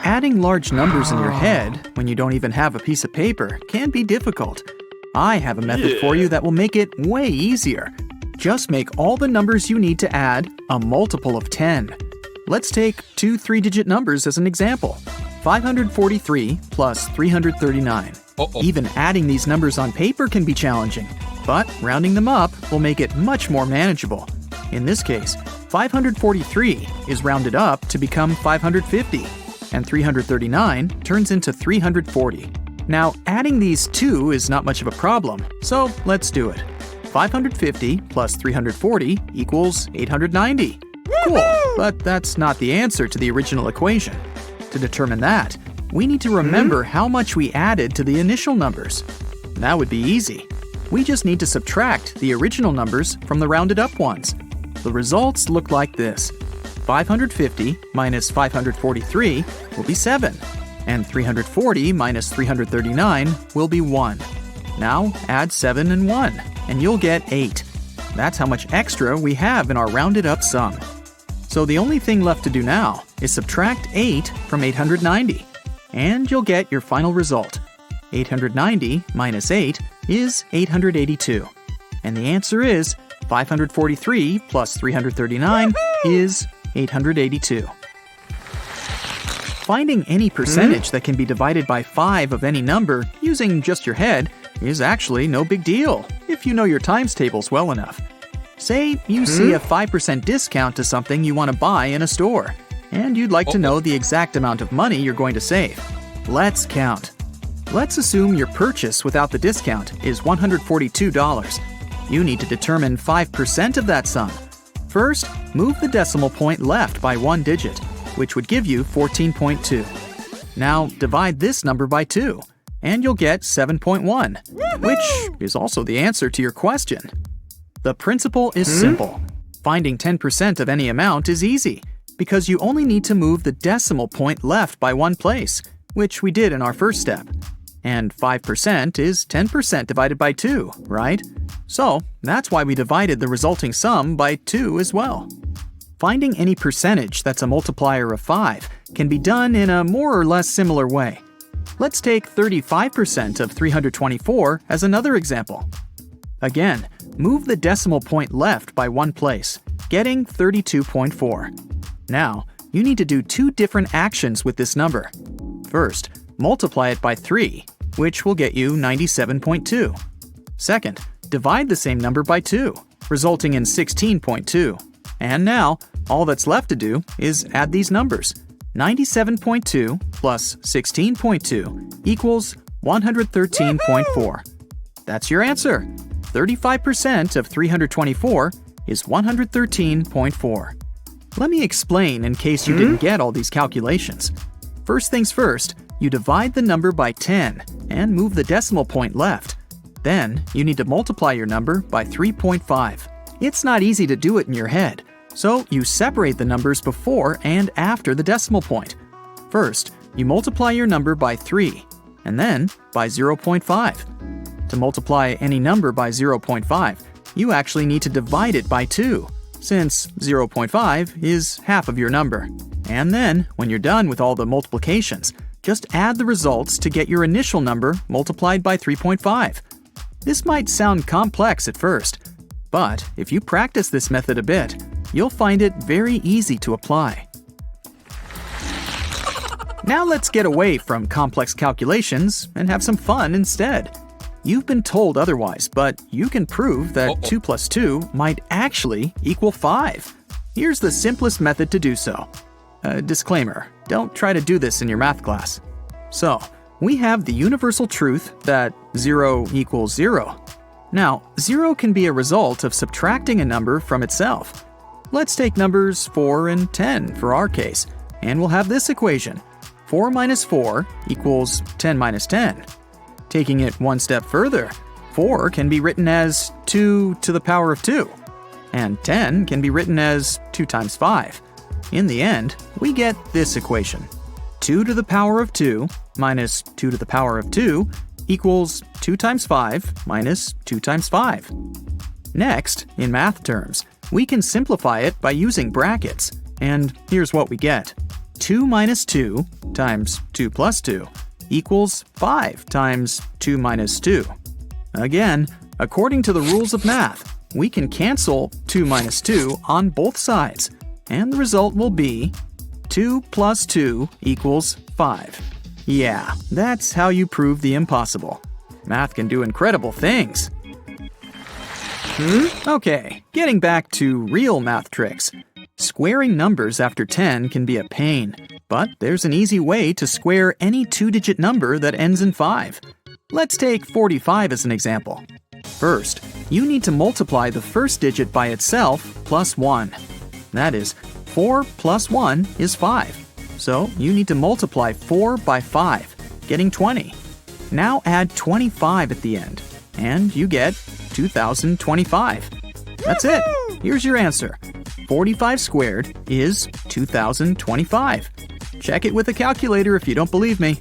Adding large numbers in your head when you don't even have a piece of paper can be difficult. I have a method for you that will make it way easier. Just make all the numbers you need to add a multiple of 10. Let's take two 3-digit numbers as an example. 543 plus 339. Even adding these numbers on paper can be challenging, but rounding them up will make it much more manageable. In this case, 543 is rounded up to become 550, and 339 turns into 340. Now, adding these two is not much of a problem, so let's do it. 550 plus 340 equals 890. Cool, but that's not the answer to the original equation. To determine that, we need to remember how much we added to the initial numbers. That would be easy. We just need to subtract the original numbers from the rounded up ones. The results look like this. 550 minus 543 will be 7, and 340 minus 339 will be 1. Now add 7 and 1, and you'll get 8. That's how much extra we have in our rounded up sum. So the only thing left to do now is subtract 8 from 890, and you'll get your final result. 890 minus 8 is 882. And the answer is 543 plus 339 is 882. Finding any percentage that can be divided by 5 of any number using just your head is actually no big deal if you know your times tables well enough. Say you see a 5% discount to something you want to buy in a store, and you'd like to know the exact amount of money you're going to save. Let's count. Let's assume your purchase without the discount is $142. You need to determine 5% of that sum. First, move the decimal point left by 1 digit, which would give you 14.2. Now divide this number by 2, and you'll get 7.1, which is also the answer to your question. The principle is simple. Finding 10% of any amount is easy, because you only need to move the decimal point left by 1 place, which we did in our first step. And 5% is 10% divided by 2, right? So that's why we divided the resulting sum by 2 as well. Finding any percentage that's a multiplier of 5 can be done in a more or less similar way. Let's take 35% of 324 as another example. Again, move the decimal point left by 1 place, getting 32.4. Now, you need to do 2 different actions with this number. First, multiply it by 3, which will get you 97.2. Second, divide the same number by 2, resulting in 16.2. And now, all that's left to do is add these numbers. 97.2 plus 16.2 equals 113.4. That's your answer. 35% of 324 is 113.4. Let me explain in case you didn't get all these calculations. First things first, you divide the number by 10 and move the decimal point left. Then, you need to multiply your number by 3.5. It's not easy to do it in your head, so you separate the numbers before and after the decimal point. First, you multiply your number by 3, and then by 0.5. To multiply any number by 0.5, you actually need to divide it by 2, since 0.5 is half of your number. And then, when you're done with all the multiplications, just add the results to get your initial number multiplied by 3.5. This might sound complex at first, but if you practice this method a bit, you'll find it very easy to apply. Now let's get away from complex calculations and have some fun instead. You've been told otherwise, but you can prove that 2 plus 2 might actually equal 5. Here's the simplest method to do so. Disclaimer, don't try to do this in your math class. So, we have the universal truth that 0 equals 0. Now, 0 can be a result of subtracting a number from itself. Let's take numbers 4 and 10 for our case, and we'll have this equation. 4 minus 4 equals 10 minus 10. Taking it one step further, 4 can be written as 2 to the power of 2, and 10 can be written as 2 times 5. In the end, we get this equation. 2 to the power of 2 minus 2 to the power of 2 equals 2 times 5 minus 2 times 5. Next, in math terms, we can simplify it by using brackets, and here's what we get. 2 minus 2 times 2 plus 2 equals 5 times 2 minus 2. Again, according to the rules of math, we can cancel 2 minus 2 on both sides, and the result will be 2 plus 2 equals 5. Yeah, that's how you prove the impossible. Math can do incredible things. Okay, getting back to real math tricks. Squaring numbers after 10 can be a pain, but there's an easy way to square any two-digit number that ends in 5. Let's take 45 as an example. First, you need to multiply the first digit by itself plus 1. That is, 4 plus 1 is 5. So you need to multiply 4 by 5, getting 20. Now add 25 at the end, and you get 2025. That's it. Here's your answer. 45 squared is 2025. Check it with a calculator if you don't believe me.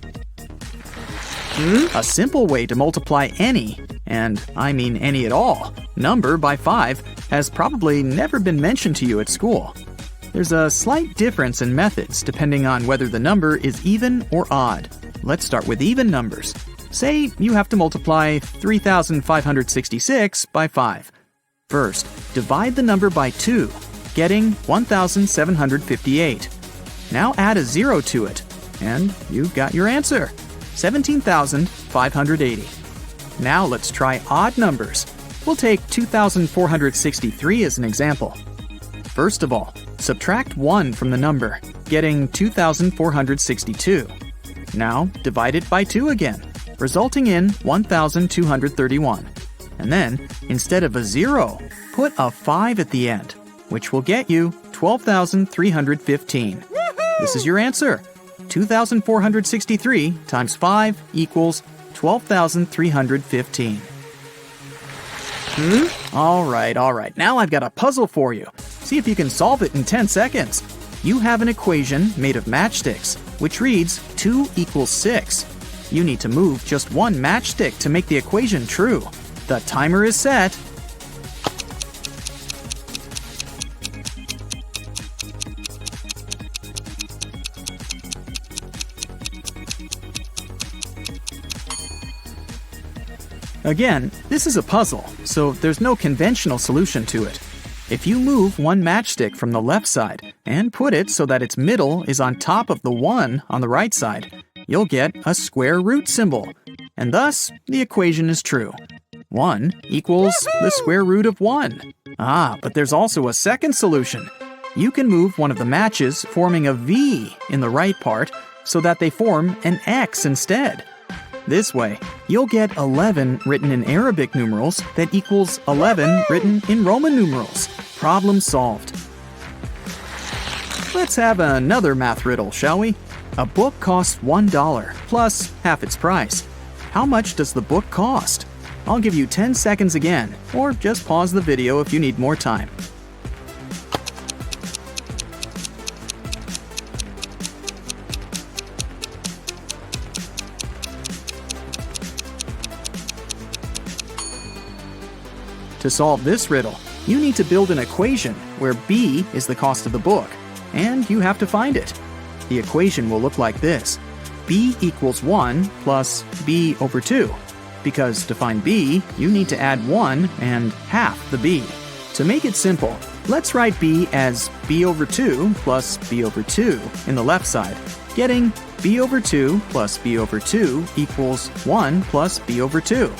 A simple way to multiply any, and I mean any at all, number by 5 has probably never been mentioned to you at school. There's a slight difference in methods depending on whether the number is even or odd. Let's start with even numbers. Say you have to multiply 3,566 by 5. First, divide the number by 2, getting 1,758. Now add a 0 to it, and you've got your answer, 17,580. Now let's try odd numbers. We'll take 2,463 as an example. First of all, subtract 1 from the number, getting 2,462. Now divide it by 2 again, resulting in 1,231. And then, instead of a 0, put a 5 at the end, which will get you 12,315. This is your answer. 2,463 times 5 equals 12,315. All right. Now I've got a puzzle for you. See if you can solve it in 10 seconds. You have an equation made of matchsticks, which reads 2 equals 6. You need to move just one matchstick to make the equation true. The timer is set. Again, this is a puzzle, so there's no conventional solution to it. If you move one matchstick from the left side and put it so that its middle is on top of the 1 on the right side, you'll get a square root symbol, and thus the equation is true. 1 equals the square root of 1. But there's also a second solution. You can move one of the matches forming a V in the right part so that they form an X instead. This way, you'll get 11 written in Arabic numerals that equals 11 written in Roman numerals. Problem solved. Let's have another math riddle, shall we? A book costs $1 plus half its price. How much does the book cost? I'll give you 10 seconds again, or just pause the video if you need more time. To solve this riddle, you need to build an equation where B is the cost of the book, and you have to find it. The equation will look like this. B equals 1 plus B over 2. Because to find B, you need to add 1 and half the B. To make it simple, let's write B as B over 2 plus B over 2 in the left side, getting B over 2 plus B over 2 equals 1 plus B over 2.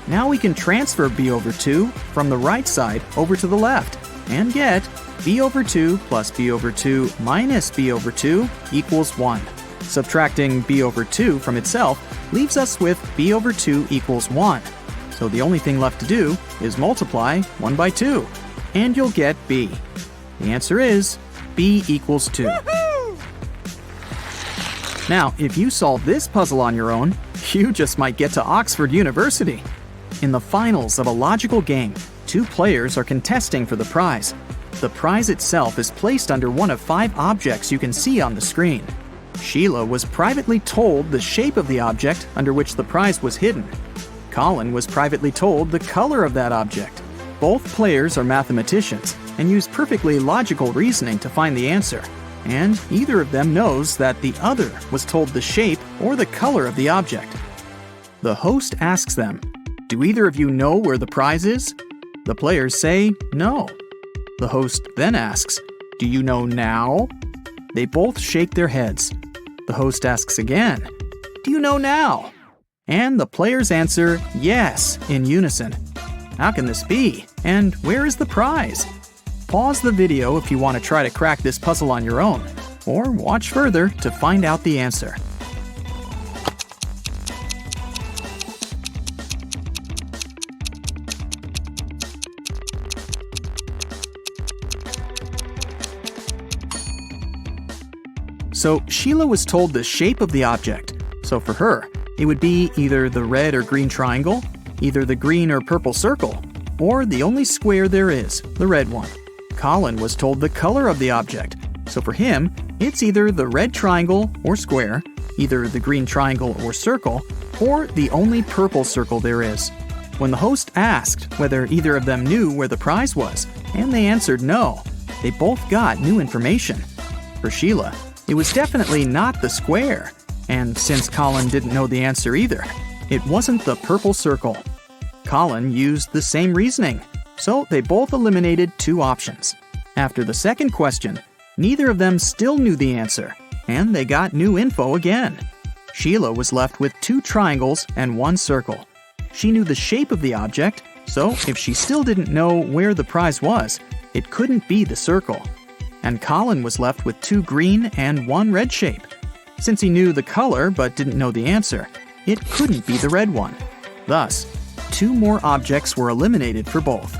Now we can transfer B over 2 from the right side over to the left and get B over 2 plus B over 2 minus B over 2 equals 1. Subtracting B over 2 from itself leaves us with B over 2 equals 1. So the only thing left to do is multiply 1 by 2, and you'll get B. The answer is B equals 2. Now, if you solve this puzzle on your own, you just might get to Oxford University. In the finals of a logical game, 2 players are contesting for the prize. The prize itself is placed under one of 5 objects you can see on the screen. Sheila was privately told the shape of the object under which the prize was hidden. Colin was privately told the color of that object. Both players are mathematicians and use perfectly logical reasoning to find the answer. and either of them knows that the other was told the shape or the color of the object. The host asks them, "Do either of you know where the prize is?" The players say no. The host then asks, "Do you know now?" They both shake their heads. The host asks again, "Do you know now?" And the players answer yes in unison. How can this be? And where is the prize? Pause the video if you want to try to crack this puzzle on your own, or watch further to find out the answer. So Sheila was told the shape of the object. So for her, it would be either the red or green triangle, either the green or purple circle, or the only square there is, the red one. Colin was told the color of the object. So for him, it's either the red triangle or square, either the green triangle or circle, or the only purple circle there is. When the host asked whether either of them knew where the prize was, and they answered no, they both got new information. For Sheila, it was definitely not the square, and since Colin didn't know the answer either, it wasn't the purple circle. Colin used the same reasoning, so they both eliminated two options. After the second question, neither of them still knew the answer, and they got new info again. Sheila was left with two triangles and one circle. She knew the shape of the object, so if she still didn't know where the prize was, it couldn't be the circle. And Colin was left with two green and one red shape. Since he knew the color but didn't know the answer, it couldn't be the red one. Thus, two more objects were eliminated for both.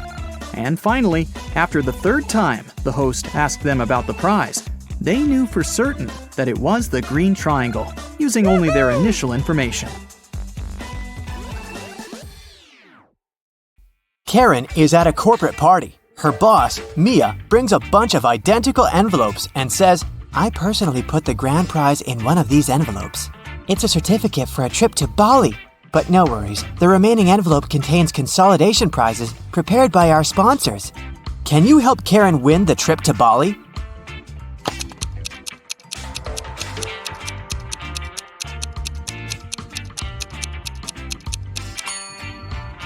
And finally, after the third time the host asked them about the prize, they knew for certain that it was the green triangle, using only their initial information. Karen is at a corporate party. Her boss, Mia, brings a bunch of identical envelopes and says, "I personally put the grand prize in one of these envelopes. It's a certificate for a trip to Bali. But no worries, the remaining envelope contains consolidation prizes prepared by our sponsors. Can you help Karen win the trip to Bali?"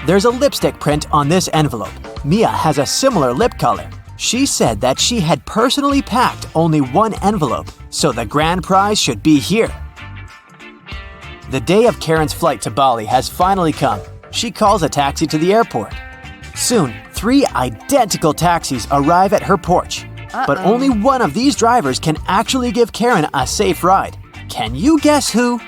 There's a lipstick print on this envelope. Mia has a similar lip color. She said that she had personally packed only one envelope, so the grand prize should be here. The day of Karen's flight to Bali has finally come. She calls a taxi to the airport. Soon, 3 identical taxis arrive at her porch. But only one of these drivers can actually give Karen a safe ride. Can you guess who?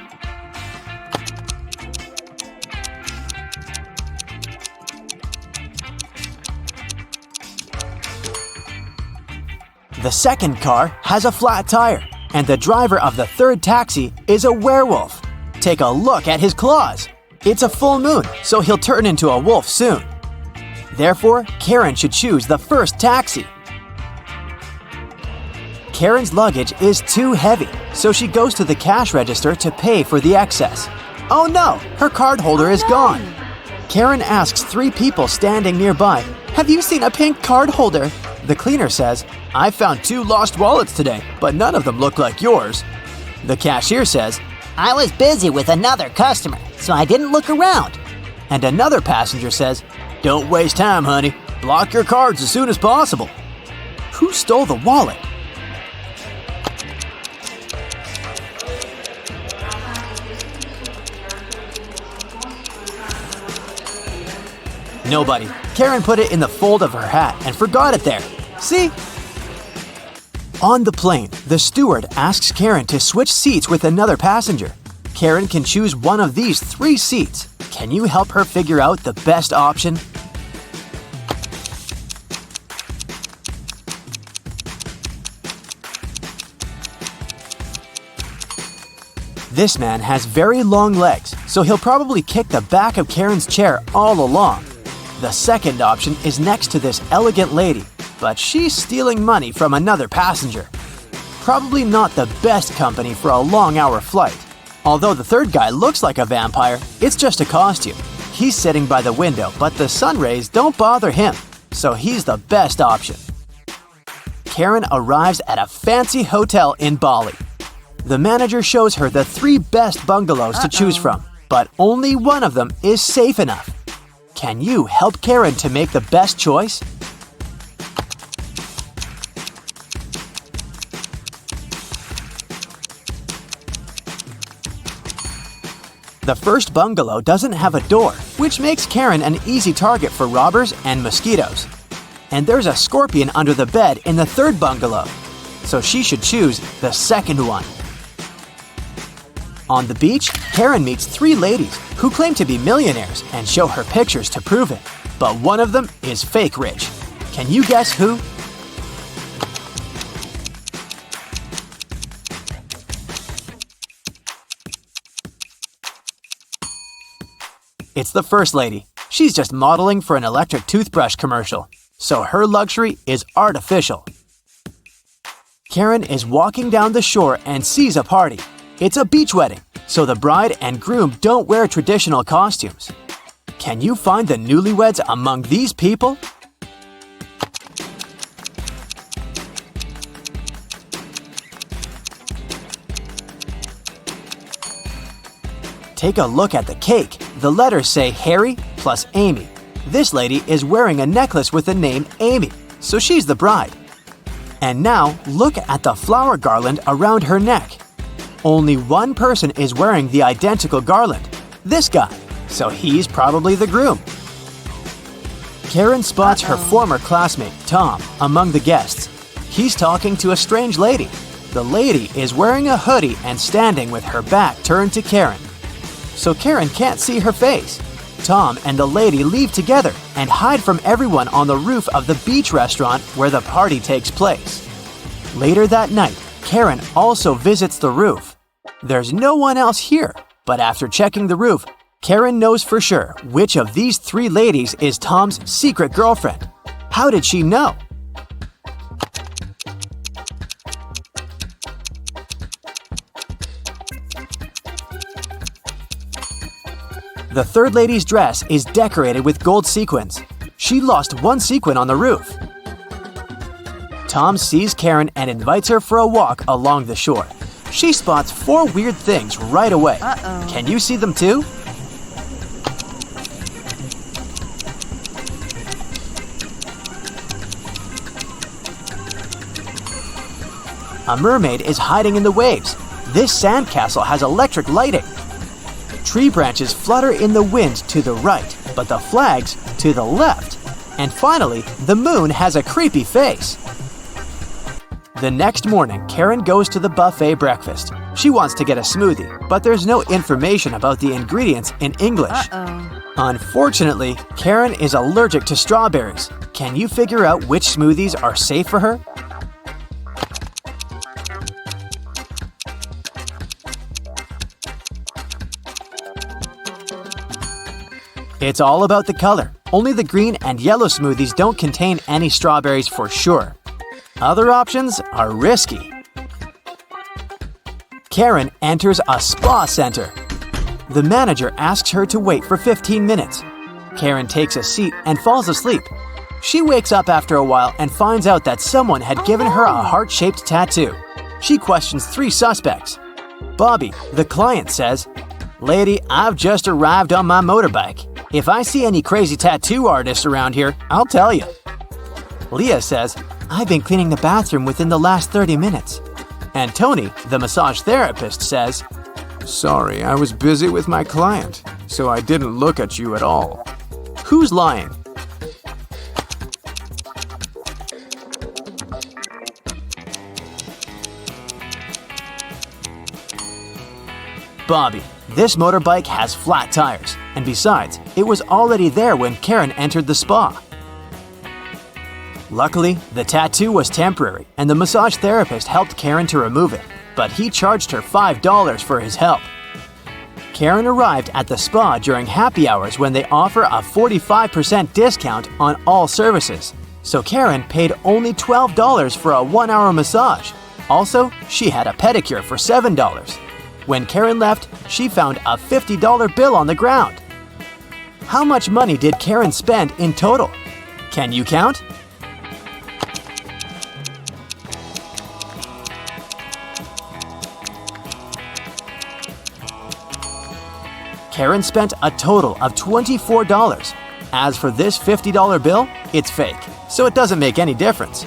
The second car has a flat tire, and the driver of the third taxi is a werewolf. Take a look at his claws. It's a full moon, so he'll turn into a wolf soon. Therefore, Karen should choose the first taxi. Karen's luggage is too heavy, so she goes to the cash register to pay for the excess. Oh no, her card holder is gone. Karen asks 3 people standing nearby, "Have you seen a pink card holder?" The cleaner says, "I found 2 lost wallets today, but none of them look like yours." The cashier says, "I was busy with another customer, so I didn't look around." and another passenger says, "Don't waste time, honey. Block your cards as soon as possible." Who stole the wallet? Nobody. Karen put it in the fold of her hat and forgot it there. See? On the plane, the steward asks Karen to switch seats with another passenger. Karen can choose one of these 3 seats. Can you help her figure out the best option? This man has very long legs, so he'll probably kick the back of Karen's chair all along. The second option is next to this elegant lady, but she's stealing money from another passenger. Probably not the best company for a long-hour flight. Although the third guy looks like a vampire, it's just a costume. He's sitting by the window, but the sun rays don't bother him, so he's the best option. Karen arrives at a fancy hotel in Bali. The manager shows her the 3 best bungalows to choose from, but only one of them is safe enough. Can you help Karen to make the best choice? The first bungalow doesn't have a door, which makes Karen an easy target for robbers and mosquitoes. And there's a scorpion under the bed in the third bungalow, so she should choose the second one. On the beach, Karen meets 3 ladies who claim to be millionaires and show her pictures to prove it. But one of them is fake rich. Can you guess who? It's the first lady. She's just modeling for an electric toothbrush commercial, so her luxury is artificial. Karen is walking down the shore and sees a party. It's a beach wedding, so the bride and groom don't wear traditional costumes. Can you find the newlyweds among these people? Take a look at the cake. The letters say Harry plus Amy. This lady is wearing a necklace with the name Amy, so she's the bride. And now, look at the flower garland around her neck. Only one person is wearing the identical garland, this guy, so he's probably the groom. Karen spots her former classmate, Tom, among the guests. He's talking to a strange lady. The lady is wearing a hoodie and standing with her back turned to Karen, so Karen can't see her face. Tom and the lady leave together and hide from everyone on the roof of the beach restaurant where the party takes place. Later that night, Karen also visits the roof. There's no one else here, but after checking the roof, Karen knows for sure which of these 3 ladies is Tom's secret girlfriend. How did she know? The third lady's dress is decorated with gold sequins. She lost one sequin on the roof. Tom sees Karen and invites her for a walk along the shore. She spots 4 weird things right away. Can you see them too? A mermaid is hiding in the waves. This sandcastle has electric lighting. Tree branches flutter in the wind to the right, but the flags to the left. And finally, the moon has a creepy face. The next morning, Karen goes to the buffet breakfast. She wants to get a smoothie, but there's no information about the ingredients in English. Unfortunately, Karen is allergic to strawberries. Can you figure out which smoothies are safe for her? It's all about the color. Only the green and yellow smoothies don't contain any strawberries for sure. Other options are risky. Karen enters a spa center. The manager asks her to wait for 15 minutes. Karen takes a seat and falls asleep. She wakes up after a while and finds out that someone had given her a heart-shaped tattoo. She questions 3 suspects. Bobby, the client, says, "Lady, I've just arrived on my motorbike. If I see any crazy tattoo artists around here, I'll tell you." Leah says, "I've been cleaning the bathroom within the last 30 minutes. And Tony, the massage therapist, says, "Sorry, I was busy with my client, so I didn't look at you at all." Who's lying? Bobby. This motorbike has flat tires, and besides, it was already there when Karen entered the spa. Luckily, the tattoo was temporary, and the massage therapist helped Karen to remove it, but he charged her $5 for his help. Karen arrived at the spa during happy hours when they offer a 45% discount on all services, so Karen paid only $12 for a 1-hour massage. Also, she had a pedicure for $7. When Karen left, she found a $50 bill on the ground. How much money did Karen spend in total? Can you count? Karen spent a total of $24. As for this $50 bill, it's fake, so it doesn't make any difference.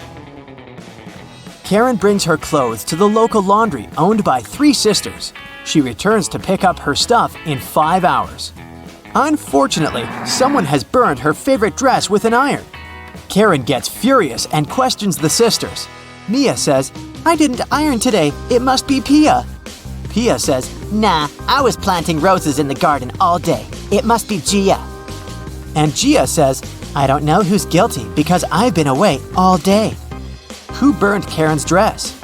Karen brings her clothes to the local laundry owned by 3 sisters. She returns to pick up her stuff in 5 hours. Unfortunately, someone has burned her favorite dress with an iron. Karen gets furious and questions the sisters. Mia says, "I didn't iron today, it must be Pia." Pia says, Nah, I was planting roses in the garden all day. It must be Gia. and Gia says, "I don't know who's guilty because I've been away all day." Who burned Karen's dress?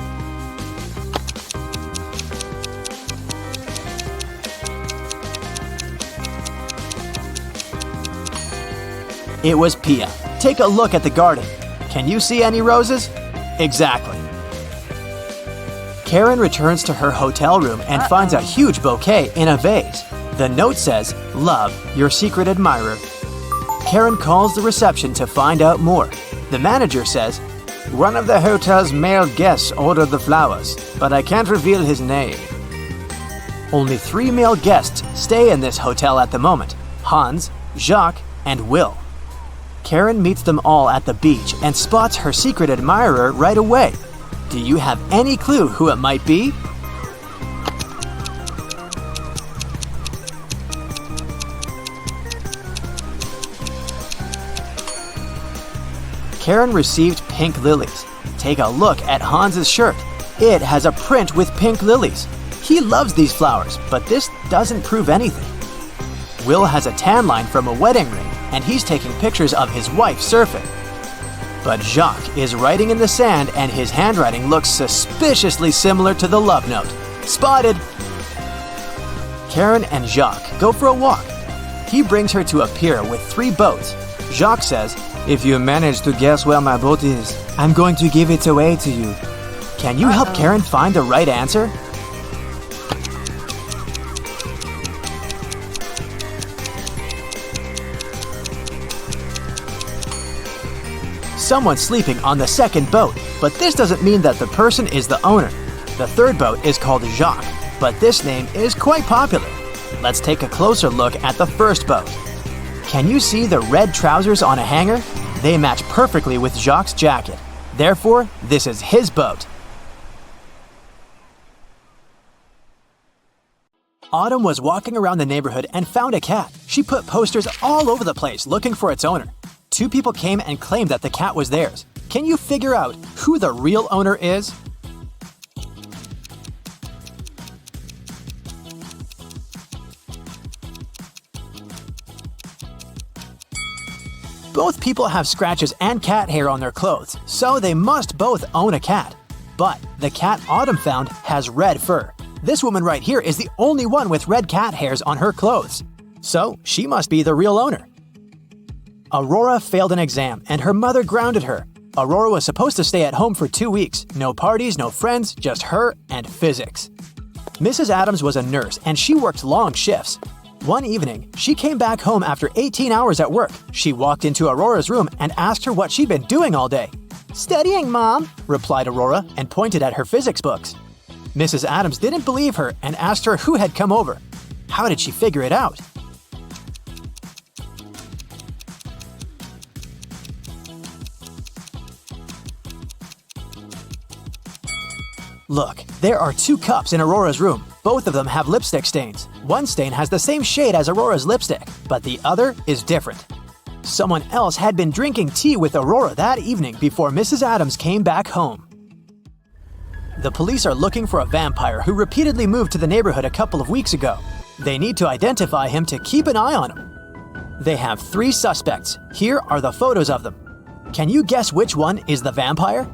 It was Pia. Take a look at the garden. Can you see any roses? Exactly. Karen returns to her hotel room and finds a huge bouquet in a vase. The note says, "Love, your secret admirer." Karen calls the reception to find out more. The manager says, "One of the hotel's male guests ordered the flowers, but I can't reveal his name." Only 3 male guests stay in this hotel at the moment: Hans, Jacques, and Will. Karen meets them all at the beach and spots her secret admirer right away. Do you have any clue who it might be? Karen received pink lilies. Take a look at Hans's shirt. It has a print with pink lilies. He loves these flowers, but this doesn't prove anything. Will has a tan line from a wedding ring, and he's taking pictures of his wife surfing. But Jacques is writing in the sand, and his handwriting looks suspiciously similar to the love note. Spotted! Karen and Jacques go for a walk. He brings her to a pier with 3 boats. Jacques says, "If you manage to guess where my boat is, I'm going to give it away to you." Can you help Karen find the right answer? Someone's sleeping on the second boat, but this doesn't mean that the person is the owner. The third boat is called Jacques, but this name is quite popular. Let's take a closer look at the first boat. Can you see the red trousers on a hanger? They match perfectly with Jacques' jacket. Therefore, this is his boat. Autumn was walking around the neighborhood and found a cat. She put posters all over the place looking for its owner. 2 people came and claimed that the cat was theirs. Can you figure out who the real owner is? Both people have scratches and cat hair on their clothes, so they must both own a cat. But the cat Autumn found has red fur. This woman right here is the only one with red cat hairs on her clothes. So she must be the real owner. Aurora failed an exam and her mother grounded her. Aurora was supposed to stay at home for 2 weeks. No parties, no friends, just her and physics. Mrs. Adams was a nurse and she worked long shifts. One evening, she came back home after 18 hours at work. She walked into Aurora's room and asked her what she'd been doing all day. "Studying, Mom," replied Aurora and pointed at her physics books. Mrs. Adams didn't believe her and asked her who had come over. How did she figure it out? Look, there are 2 cups in Aurora's room. Both of them have lipstick stains. One stain has the same shade as Aurora's lipstick, but the other is different. Someone else had been drinking tea with Aurora that evening before Mrs. Adams came back home. The police are looking for a vampire who repeatedly moved to the neighborhood a couple of weeks ago. They need to identify him to keep an eye on him. They have 3 suspects. Here are the photos of them. Can you guess which one is the vampire?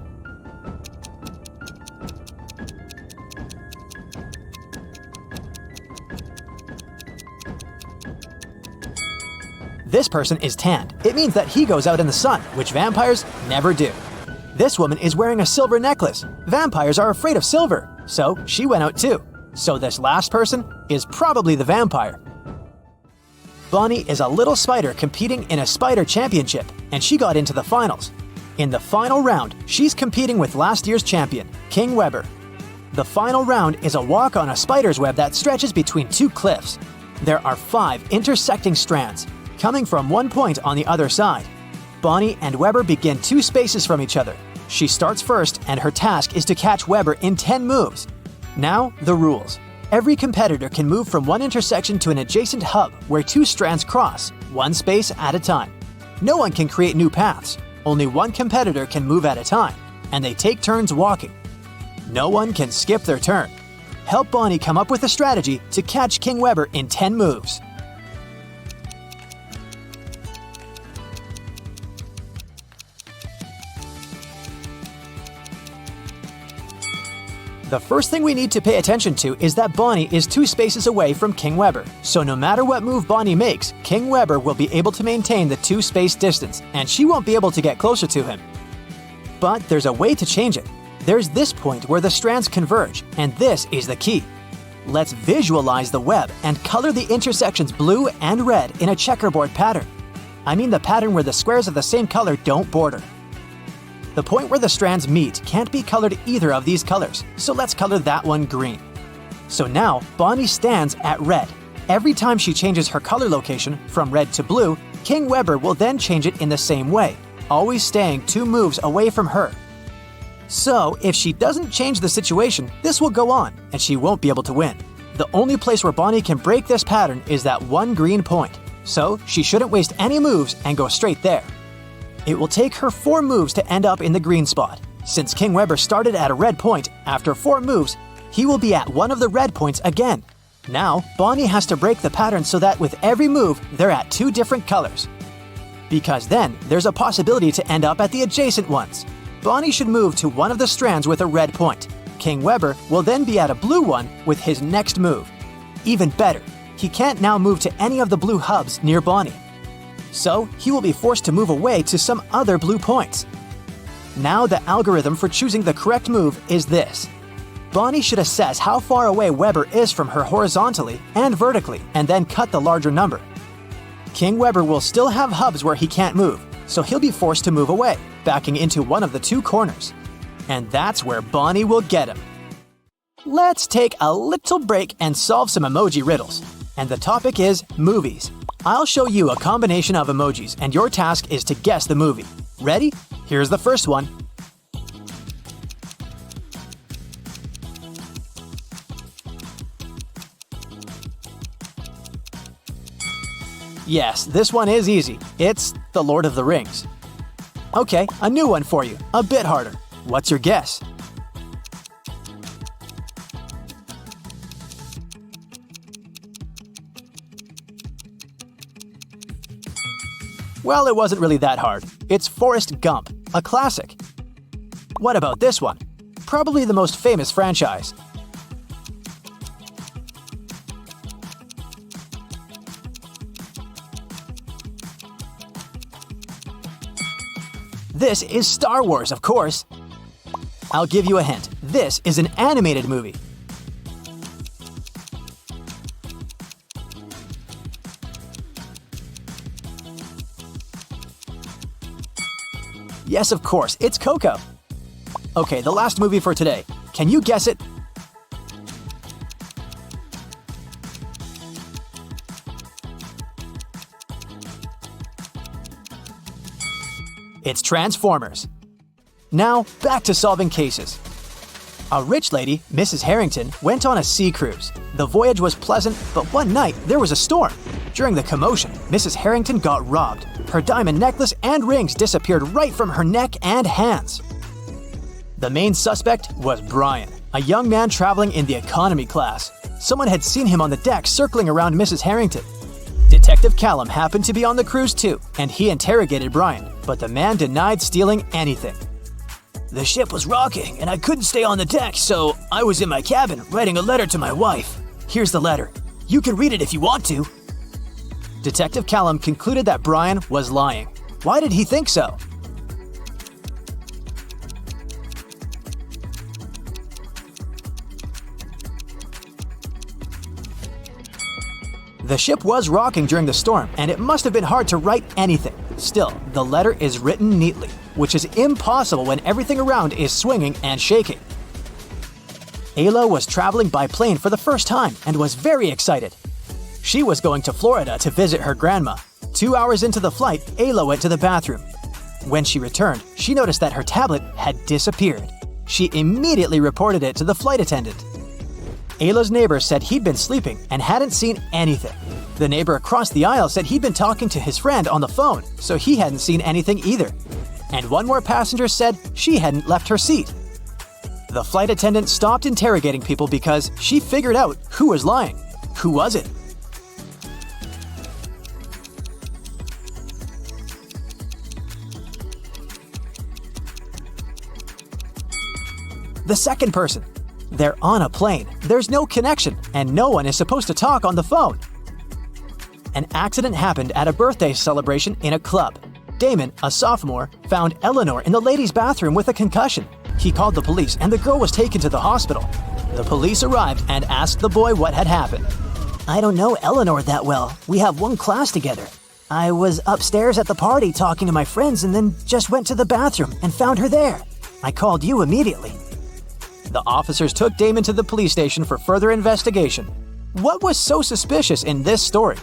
This person is tanned. It means that he goes out in the sun, which vampires never do. This woman is wearing a silver necklace. Vampires are afraid of silver, so she went out too. So this last person is probably the vampire. Bonnie is a little spider competing in a spider championship, and she got into the finals. In the final round, she's competing with last year's champion, King Weber. The final round is a walk on a spider's web that stretches between 2 cliffs. There are 5 intersecting strands, coming from one point on the other side. Bonnie and Weber begin 2 spaces from each other. She starts first, and her task is to catch Weber in 10 moves. Now, the rules. Every competitor can move from one intersection to an adjacent hub where 2 strands cross, 1 space at a time. No one can create new paths. Only one competitor can move at a time, and they take turns walking. No one can skip their turn. Help Bonnie come up with a strategy to catch King Weber in 10 moves. The first thing we need to pay attention to is that Bonnie is 2 spaces away from King Weber, so no matter what move Bonnie makes, King Weber will be able to maintain the 2-space distance, and she won't be able to get closer to him. But there's a way to change it. There's this point where the strands converge, and this is the key. Let's visualize the web and color the intersections blue and red in a checkerboard pattern. I mean the pattern where the squares of the same color don't border. The point where the strands meet can't be colored either of these colors, so let's color that one green. So now, Bonnie stands at red. Every time she changes her color location from red to blue, King Weber will then change it in the same way, always staying 2 moves away from her. So, if she doesn't change the situation, this will go on, and she won't be able to win. The only place where Bonnie can break this pattern is that one green point, so she shouldn't waste any moves and go straight there. It will take her 4 moves to end up in the green spot. Since King Weber started at a red point, after 4 moves, he will be at one of the red points again. Now, Bonnie has to break the pattern so that with every move, they're at 2 different colors. Because then, there's a possibility to end up at the adjacent ones. Bonnie should move to one of the strands with a red point. King Weber will then be at a blue one with his next move. Even better, he can't now move to any of the blue hubs near Bonnie. So, he will be forced to move away to some other blue points. Now the algorithm for choosing the correct move is this. Bonnie should assess how far away Weber is from her horizontally and vertically, and then cut the larger number. King Weber will still have hubs where he can't move, so he'll be forced to move away, backing into one of the 2 corners. And that's where Bonnie will get him. Let's take a little break and solve some emoji riddles. And the topic is movies. I'll show you a combination of emojis, and your task is to guess the movie. Ready? Here's the first one. Yes, this one is easy. It's The Lord of the Rings. Okay, a new one for you, a bit harder. What's your guess? Well, it wasn't really that hard. It's Forrest Gump, a classic. What about this one? Probably the most famous franchise. This is Star Wars, of course. I'll give you a hint. This is an animated movie. Yes, of course, it's Coco. Okay, the last movie for today. Can you guess it? It's Transformers. Now, back to solving cases. A rich lady, Mrs. Harrington, went on a sea cruise. The voyage was pleasant, but one night there was a storm. During the commotion, Mrs. Harrington got robbed. Her diamond necklace and rings disappeared right from her neck and hands. The main suspect was Brian, a young man traveling in the economy class. Someone had seen him on the deck circling around Mrs. Harrington. Detective Callum happened to be on the cruise too, and he interrogated Brian, but the man denied stealing anything. The ship was rocking, and I couldn't stay on the deck, so I was in my cabin writing a letter to my wife. Here's the letter. You can read it if you want to. Detective Callum concluded that Brian was lying. Why did he think so? The ship was rocking during the storm, and it must have been hard to write anything. Still, the letter is written neatly, which is impossible when everything around is swinging and shaking. Ayla was traveling by plane for the first time and was very excited. She was going to Florida to visit her grandma. 2 hours into the flight, Ayla went to the bathroom. When she returned, she noticed that her tablet had disappeared. She immediately reported it to the flight attendant. Ayla's neighbor said he'd been sleeping and hadn't seen anything. The neighbor across the aisle said he'd been talking to his friend on the phone, so he hadn't seen anything either. And one more passenger said she hadn't left her seat. The flight attendant stopped interrogating people because she figured out who was lying. Who was it? The second person. They're on a plane, there's no connection, and no one is supposed to talk on the phone. An accident happened at a birthday celebration in a club. Damon, a sophomore, found Eleanor in the ladies' bathroom with a concussion. He called the police and the girl was taken to the hospital. The police arrived and asked the boy what had happened. I don't know Eleanor that well. We have one class together. I was upstairs at the party talking to my friends and then just went to the bathroom and found her there. I called you immediately. The officers took Damon to the police station for further investigation. What was so suspicious in this story?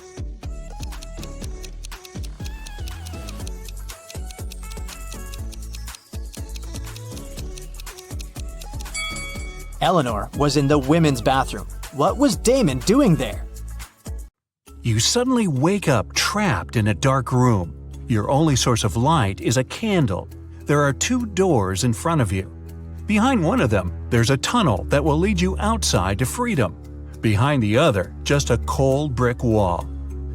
Eleanor was in the women's bathroom. What was Damon doing there? You suddenly wake up trapped in a dark room. Your only source of light is a candle. There are 2 doors in front of you. Behind one of them, there's a tunnel that will lead you outside to freedom. Behind the other, just a cold brick wall.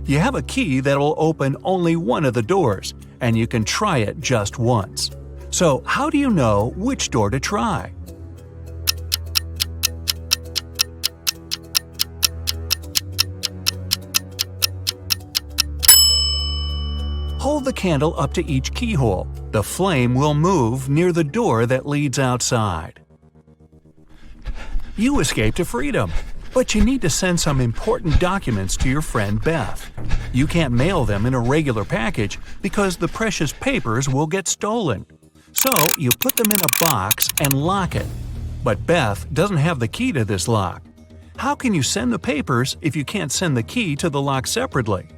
You have a key that will open only one of the doors, and you can try it just once. So how do you know which door to try? Hold the candle up to each keyhole. The flame will move near the door that leads outside. You escape to freedom, but you need to send some important documents to your friend Beth. You can't mail them in a regular package because the precious papers will get stolen. So you put them in a box and lock it. But Beth doesn't have the key to this lock. How can you send the papers if you can't send the key to the lock separately?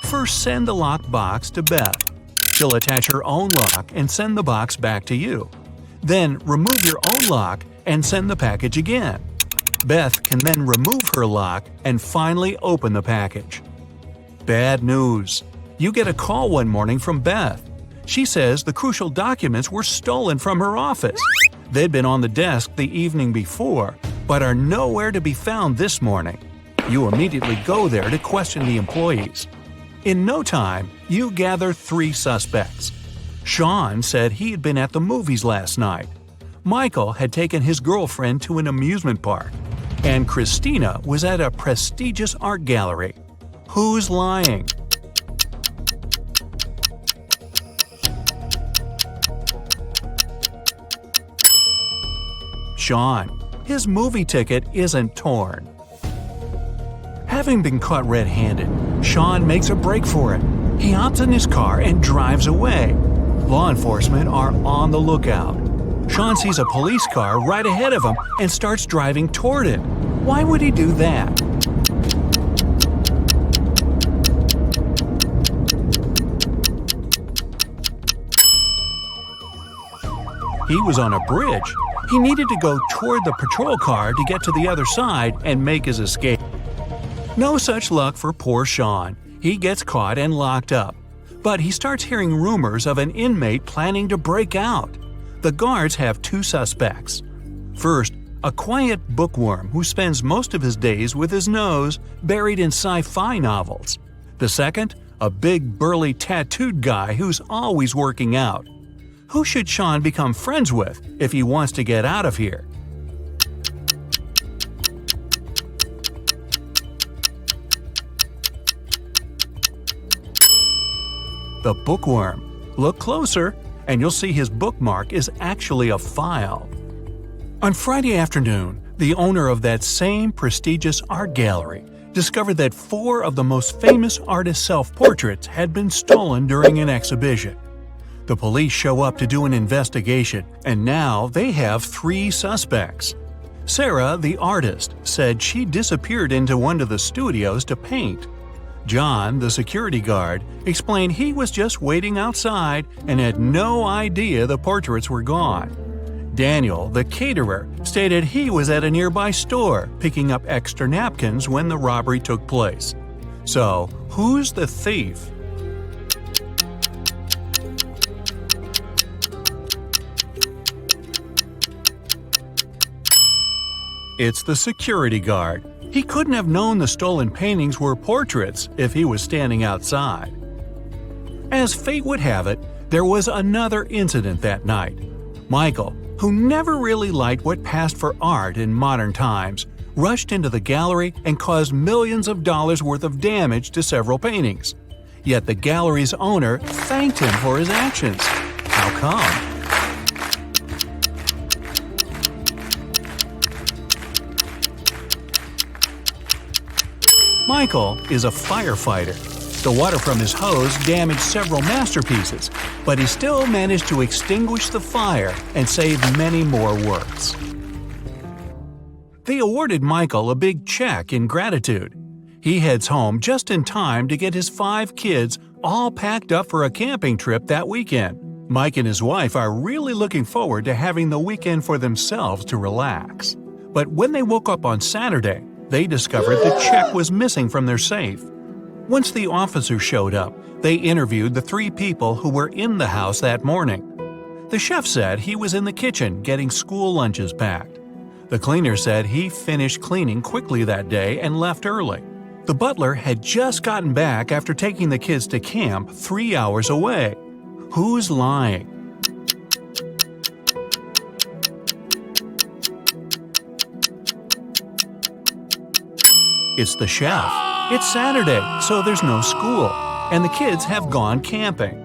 First, send the locked box to Beth. She'll attach her own lock and send the box back to you. Then remove your own lock and send the package again. Beth can then remove her lock and finally open the package. Bad news. You get a call one morning from Beth. She says the crucial documents were stolen from her office. They'd been on the desk the evening before, but are nowhere to be found this morning. You immediately go there to question the employees. In no time, you gather 3 suspects. Sean said he had been at the movies last night. Michael had taken his girlfriend to an amusement park. And Christina was at a prestigious art gallery. Who's lying? Sean. His movie ticket isn't torn. Having been caught red-handed, Sean makes a break for it. He hops in his car and drives away. Law enforcement are on the lookout. Sean sees a police car right ahead of him and starts driving toward it. Why would he do that? He was on a bridge. He needed to go toward the patrol car to get to the other side and make his escape. No such luck for poor Sean. He gets caught and locked up. But he starts hearing rumors of an inmate planning to break out. The guards have 2 suspects. First, a quiet bookworm who spends most of his days with his nose buried in sci-fi novels. The second, a big burly tattooed guy who's always working out. Who should Sean become friends with if he wants to get out of here? The bookworm. Look closer, and you'll see his bookmark is actually a file. On Friday afternoon, the owner of that same prestigious art gallery discovered that 4 of the most famous artists' self-portraits had been stolen during an exhibition. The police show up to do an investigation, and now they have 3 suspects. Sarah, the artist, said she disappeared into one of the studios to paint. John, the security guard, explained he was just waiting outside and had no idea the portraits were gone. Daniel, the caterer, stated he was at a nearby store picking up extra napkins when the robbery took place. So, who's the thief? It's the security guard. He couldn't have known the stolen paintings were portraits if he was standing outside. As fate would have it, there was another incident that night. Michael, who never really liked what passed for art in modern times, rushed into the gallery and caused millions of dollars worth of damage to several paintings. Yet the gallery's owner thanked him for his actions. How come? Michael is a firefighter. The water from his hose damaged several masterpieces, but he still managed to extinguish the fire and save many more works. They awarded Michael a big check in gratitude. He heads home just in time to get his 5 kids all packed up for a camping trip that weekend. Mike and his wife are really looking forward to having the weekend for themselves to relax. But when they woke up on Saturday, they discovered the check was missing from their safe. Once the officers showed up, they interviewed the 3 people who were in the house that morning. The chef said he was in the kitchen getting school lunches packed. The cleaner said he finished cleaning quickly that day and left early. The butler had just gotten back after taking the kids to camp 3 hours away. Who's lying? It's the chef. It's Saturday, so there's no school, and the kids have gone camping.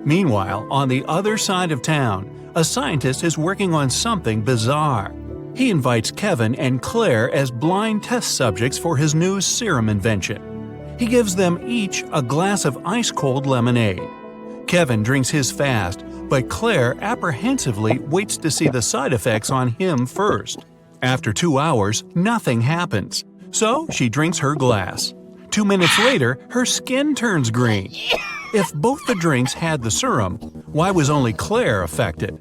Meanwhile, on the other side of town, a scientist is working on something bizarre. He invites Kevin and Claire as blind test subjects for his new serum invention. He gives them each a glass of ice-cold lemonade. Kevin drinks his fast, but Claire apprehensively waits to see the side effects on him first. After 2 hours, nothing happens, so she drinks her glass. 2 minutes later, her skin turns green. If both the drinks had the serum, why was only Claire affected?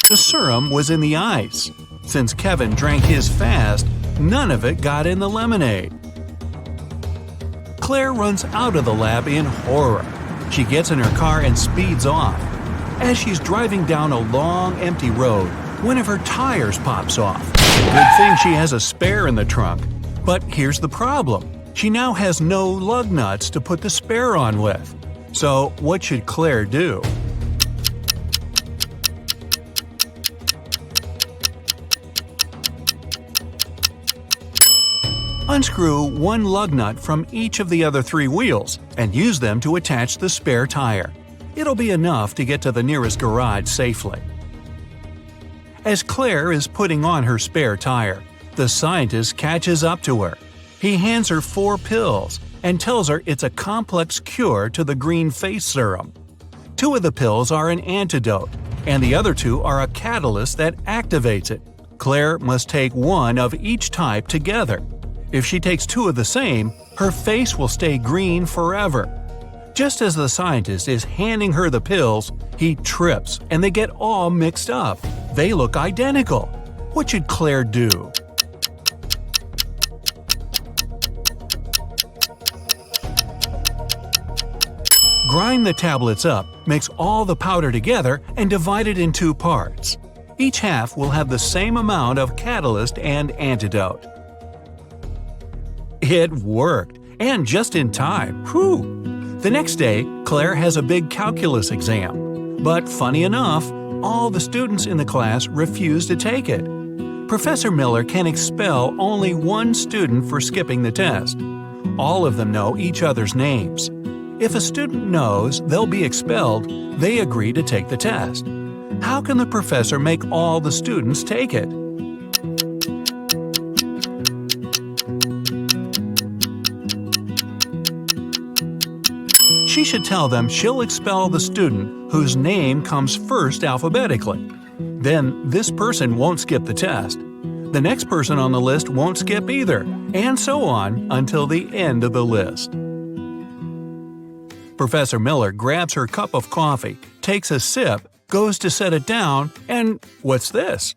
The serum was in the ice. Since Kevin drank his fast, none of it got in the lemonade. Claire runs out of the lab in horror. She gets in her car and speeds off. As she's driving down a long, empty road, one of her tires pops off. Good thing she has a spare in the trunk. But here's the problem. She now has no lug nuts to put the spare on with. So what should Claire do? Unscrew one lug nut from each of the other 3 wheels and use them to attach the spare tire. It'll be enough to get to the nearest garage safely. As Claire is putting on her spare tire, the scientist catches up to her. He hands her 4 pills and tells her it's a complex cure to the green face serum. 2 of the pills are an antidote, and the other 2 are a catalyst that activates it. Claire must take 1 of each type together. If she takes 2 of the same, her face will stay green forever. Just as the scientist is handing her the pills, he trips and they get all mixed up. They look identical. What should Claire do? Grind the tablets up, mix all the powder together, and divide it in 2 parts. Each half will have the same amount of catalyst and antidote. It worked, and just in time. Whew! The next day, Claire has a big calculus exam. But funny enough, all the students in the class refuse to take it. Professor Miller can expel only 1 student for skipping the test. All of them know each other's names. If a student knows they'll be expelled, they agree to take the test. How can the professor make all the students take it? She should tell them she'll expel the student whose name comes first alphabetically. Then this person won't skip the test. The next person on the list won't skip either, and so on until the end of the list. Professor Miller grabs her cup of coffee, takes a sip, goes to set it down, and what's this?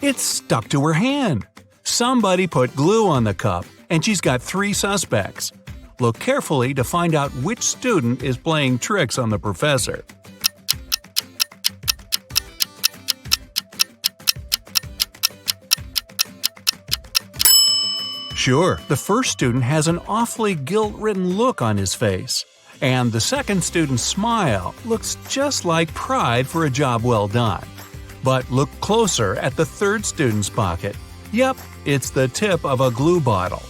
It's stuck to her hand. Somebody put glue on the cup, and she's got 3 suspects. Look carefully to find out which student is playing tricks on the professor. Sure, the first student has an awfully guilt-ridden look on his face. And the second student's smile looks just like pride for a job well done. But look closer at the third student's pocket. Yep, it's the tip of a glue bottle.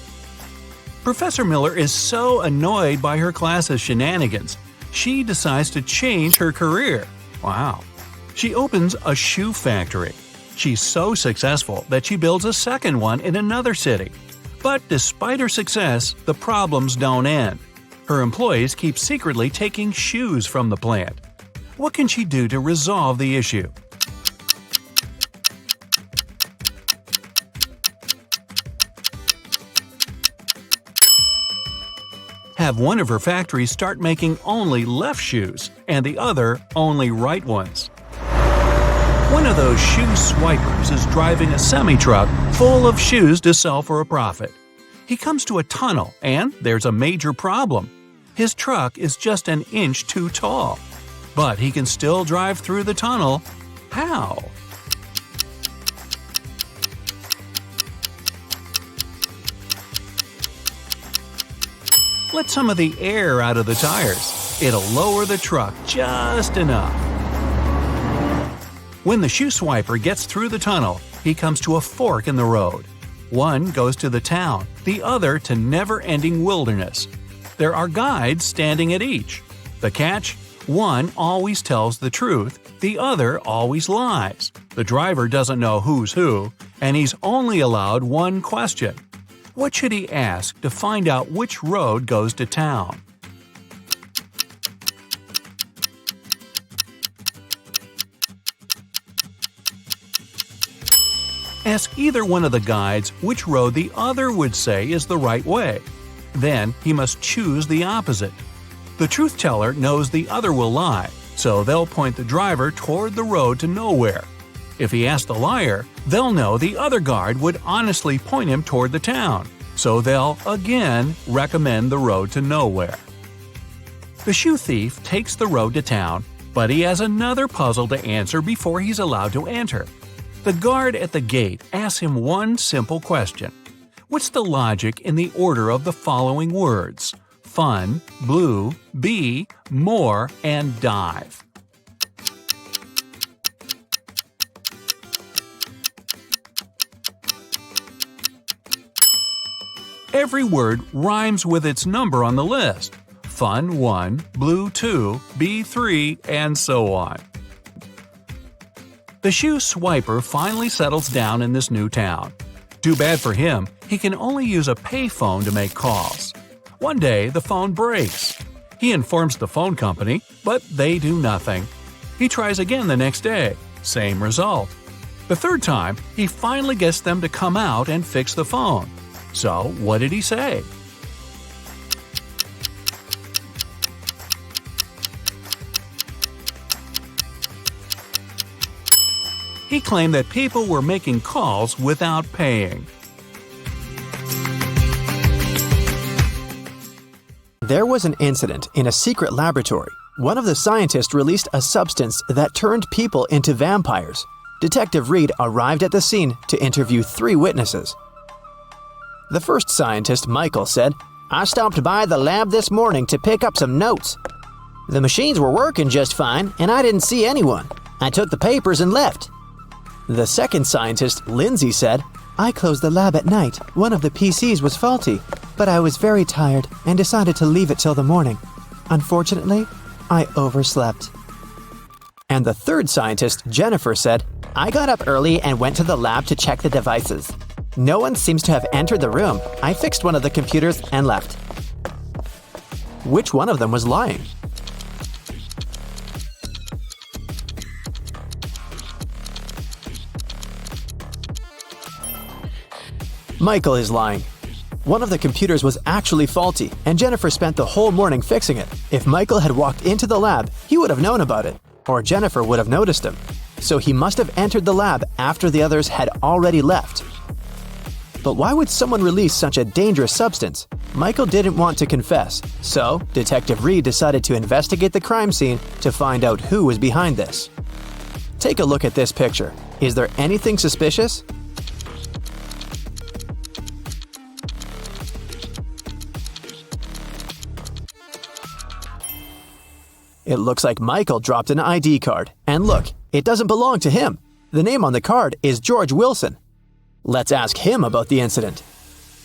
Professor Miller is so annoyed by her class's shenanigans, she decides to change her career. Wow. She opens a shoe factory. She's so successful that she builds a second one in another city. But despite her success, the problems don't end. Her employees keep secretly taking shoes from the plant. What can she do to resolve the issue? Have one of her factories start making only left shoes and the other only right ones. One of those shoe swipers is driving a semi-truck full of shoes to sell for a profit. He comes to a tunnel and there's a major problem. His truck is just an inch too tall. But he can still drive through the tunnel. How? Let some of the air out of the tires. It'll lower the truck just enough. When the shoe swiper gets through the tunnel, he comes to a fork in the road. One goes to the town, the other to never-ending wilderness. There are guides standing at each. The catch? One always tells the truth, the other always lies. The driver doesn't know who's who, and he's only allowed one question. What should he ask to find out which road goes to town? Ask either one of the guides which road the other would say is the right way. Then he must choose the opposite. The truth teller knows the other will lie, so they'll point the driver toward the road to nowhere. If he asks the liar, they'll know the other guard would honestly point him toward the town, so they'll again recommend the road to nowhere. The shoe thief takes the road to town, but he has another puzzle to answer before he's allowed to enter. The guard at the gate asks him one simple question. What's the logic in the order of the following words? Fun, blue, bee, more, and dive. Every word rhymes with its number on the list. Fun 1, blue 2, bee 3, and so on. The shoe swiper finally settles down in this new town. Too bad for him, he can only use a payphone to make calls. One day, the phone breaks. He informs the phone company, but they do nothing. He tries again the next day. Same result. The third time, he finally gets them to come out and fix the phone. So, what did he say? He claimed that people were making calls without paying. There was an incident in a secret laboratory. One of the scientists released a substance that turned people into vampires. Detective Reed arrived at the scene to interview 3 witnesses. The first scientist, Michael, said, I stopped by the lab this morning to pick up some notes. The machines were working just fine, and I didn't see anyone. I took the papers and left. The second scientist, Lindsay, said, I closed the lab at night. One of the PCs was faulty, but I was very tired and decided to leave it till the morning. Unfortunately, I overslept. And the third scientist, Jennifer, said, I got up early and went to the lab to check the devices. No one seems to have entered the room. I fixed one of the computers and left. Which one of them was lying? Michael is lying. One of the computers was actually faulty, and Jennifer spent the whole morning fixing it. If Michael had walked into the lab, he would have known about it, or Jennifer would have noticed him. So he must have entered the lab after the others had already left. But why would someone release such a dangerous substance? Michael didn't want to confess, so Detective Reed decided to investigate the crime scene to find out who was behind this. Take a look at this picture. Is there anything suspicious? It looks like Michael dropped an ID card. And look, it doesn't belong to him. The name on the card is George Wilson. Let's ask him about the incident.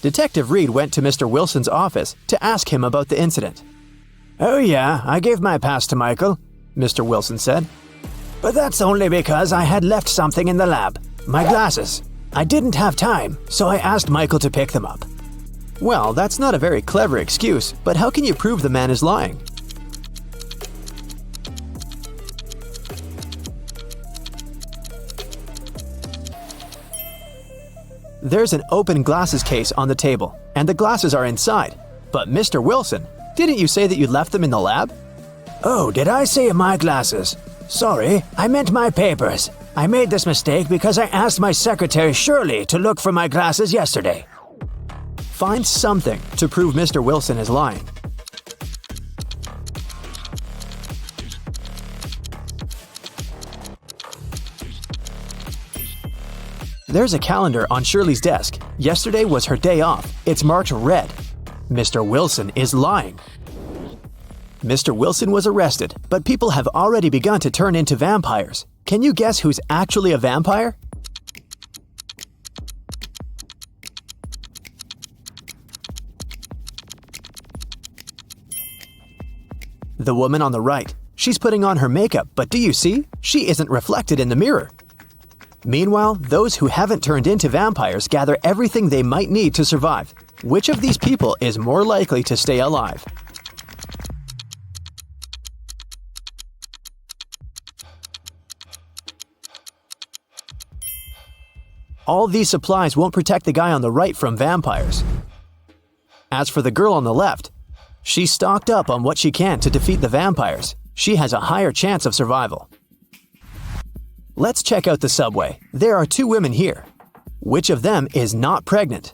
Detective Reed went to Mr. Wilson's office to ask him about the incident. "Oh yeah, I gave my pass to Michael," Mr. Wilson said. "But that's only because I had left something in the lab. My glasses. I didn't have time, so I asked Michael to pick them up." Well, that's not a very clever excuse, but how can you prove the man is lying? There's an open glasses case on the table, and the glasses are inside. But Mr. Wilson, didn't you say that you left them in the lab? "Oh, did I say my glasses? Sorry, I meant my papers. I made this mistake because I asked my secretary Shirley to look for my glasses yesterday." Find something to prove Mr. Wilson is lying. There's a calendar on Shirley's desk. Yesterday was her day off. It's marked red. Mr. Wilson is lying. Mr. Wilson was arrested, but people have already begun to turn into vampires. Can you guess who's actually a vampire? The woman on the right. She's putting on her makeup, but do you see? She isn't reflected in the mirror. Meanwhile, those who haven't turned into vampires gather everything they might need to survive. Which of these people is more likely to stay alive? All these supplies won't protect the guy on the right from vampires. As for the girl on the left, she's stocked up on what she can to defeat the vampires. She has a higher chance of survival. Let's check out the subway. There are two women here. Which of them is not pregnant?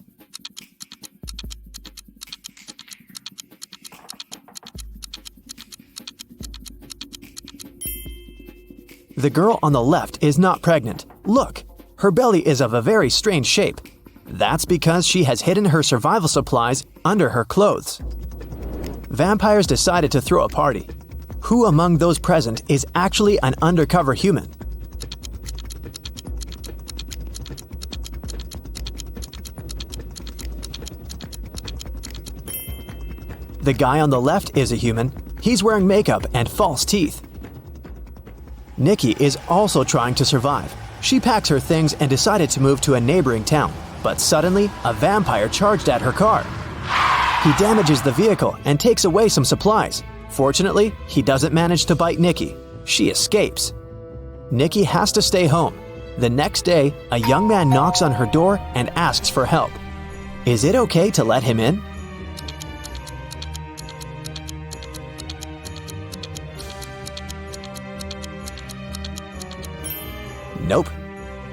The girl on the left is not pregnant. Look, her belly is of a very strange shape. That's because she has hidden her survival supplies under her clothes. Vampires decided to throw a party. Who among those present is actually an undercover human? The guy on the left is a human. He's wearing makeup and false teeth. Nikki is also trying to survive. She packs her things and decided to move to a neighboring town. But suddenly, a vampire charged at her car. He damages the vehicle and takes away some supplies. Fortunately, he doesn't manage to bite Nikki. She escapes. Nikki has to stay home. The next day, a young man knocks on her door and asks for help. Is it okay to let him in? Nope.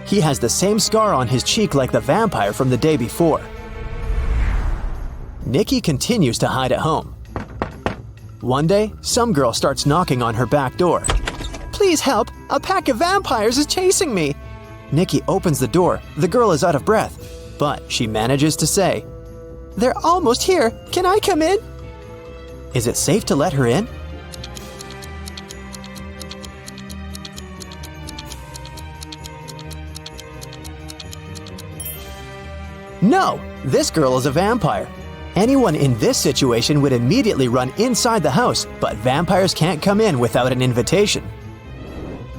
He has the same scar on his cheek like the vampire from the day before. Nikki continues to hide at home. One day, some girl starts knocking on her back door. "Please help! A pack of vampires is chasing me!" Nikki opens the door. The girl is out of breath, but she manages to say, "They're almost here. Can I come in?" Is it safe to let her in? No! This girl is a vampire. Anyone in this situation would immediately run inside the house, but vampires can't come in without an invitation.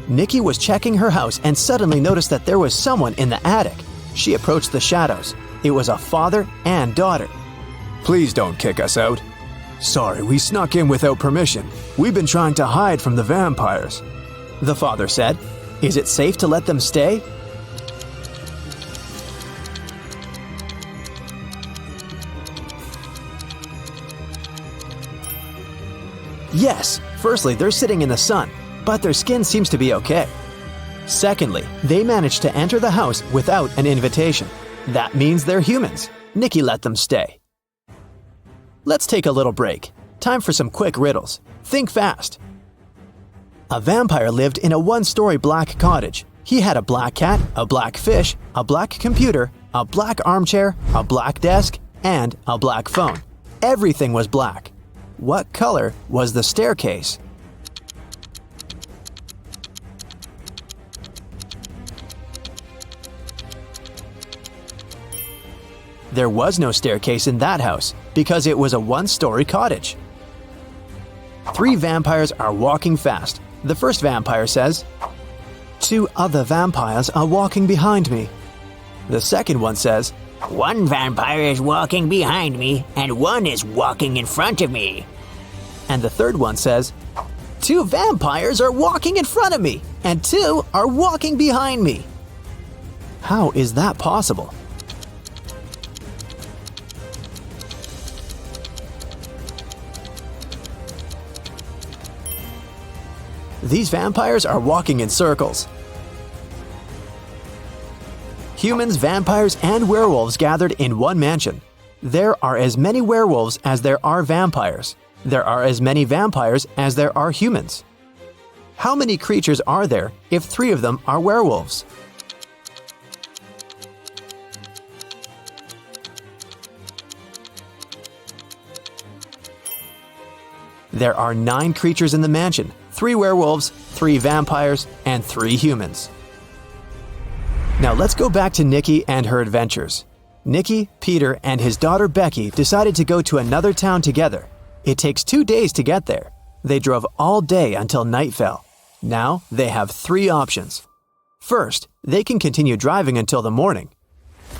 Nikki was checking her house and suddenly noticed that there was someone in the attic. She approached the shadows. It was a father and daughter. Please don't kick us out. Sorry, we snuck in without permission. We've been trying to hide from the vampires. The father said, "Is it safe to let them stay?" Yes, firstly, they're sitting in the sun, but their skin seems to be okay. Secondly, they managed to enter the house without an invitation. That means they're humans. Nikki let them stay. Let's take a little break. Time for some quick riddles. Think fast. A vampire lived in a one-story black cottage. He had a black cat, a black fish, a black computer, a black armchair, a black desk, and a black phone. Everything was black. What color was the staircase? There was no staircase in that house because it was a one-story cottage. 3 vampires are walking fast. The first vampire says, "2 other vampires are walking behind me." The second one says, One vampire is walking behind me, and one is walking in front of me. and the third one says, "2 vampires are walking in front of me, and 2 are walking behind me." How is that possible? These vampires are walking in circles. Humans, vampires, and werewolves gathered in one mansion. There are as many werewolves as there are vampires. There are as many vampires as there are humans. How many creatures are there if 3 of them are werewolves? There are 9 creatures in the mansion, 3 werewolves, 3 vampires, and 3 humans. Now let's go back to Nikki and her adventures. Nikki, Peter, and his daughter Becky decided to go to another town together. It takes 2 days to get there. They drove all day until night fell. Now they have 3 options. First, they can continue driving until the morning,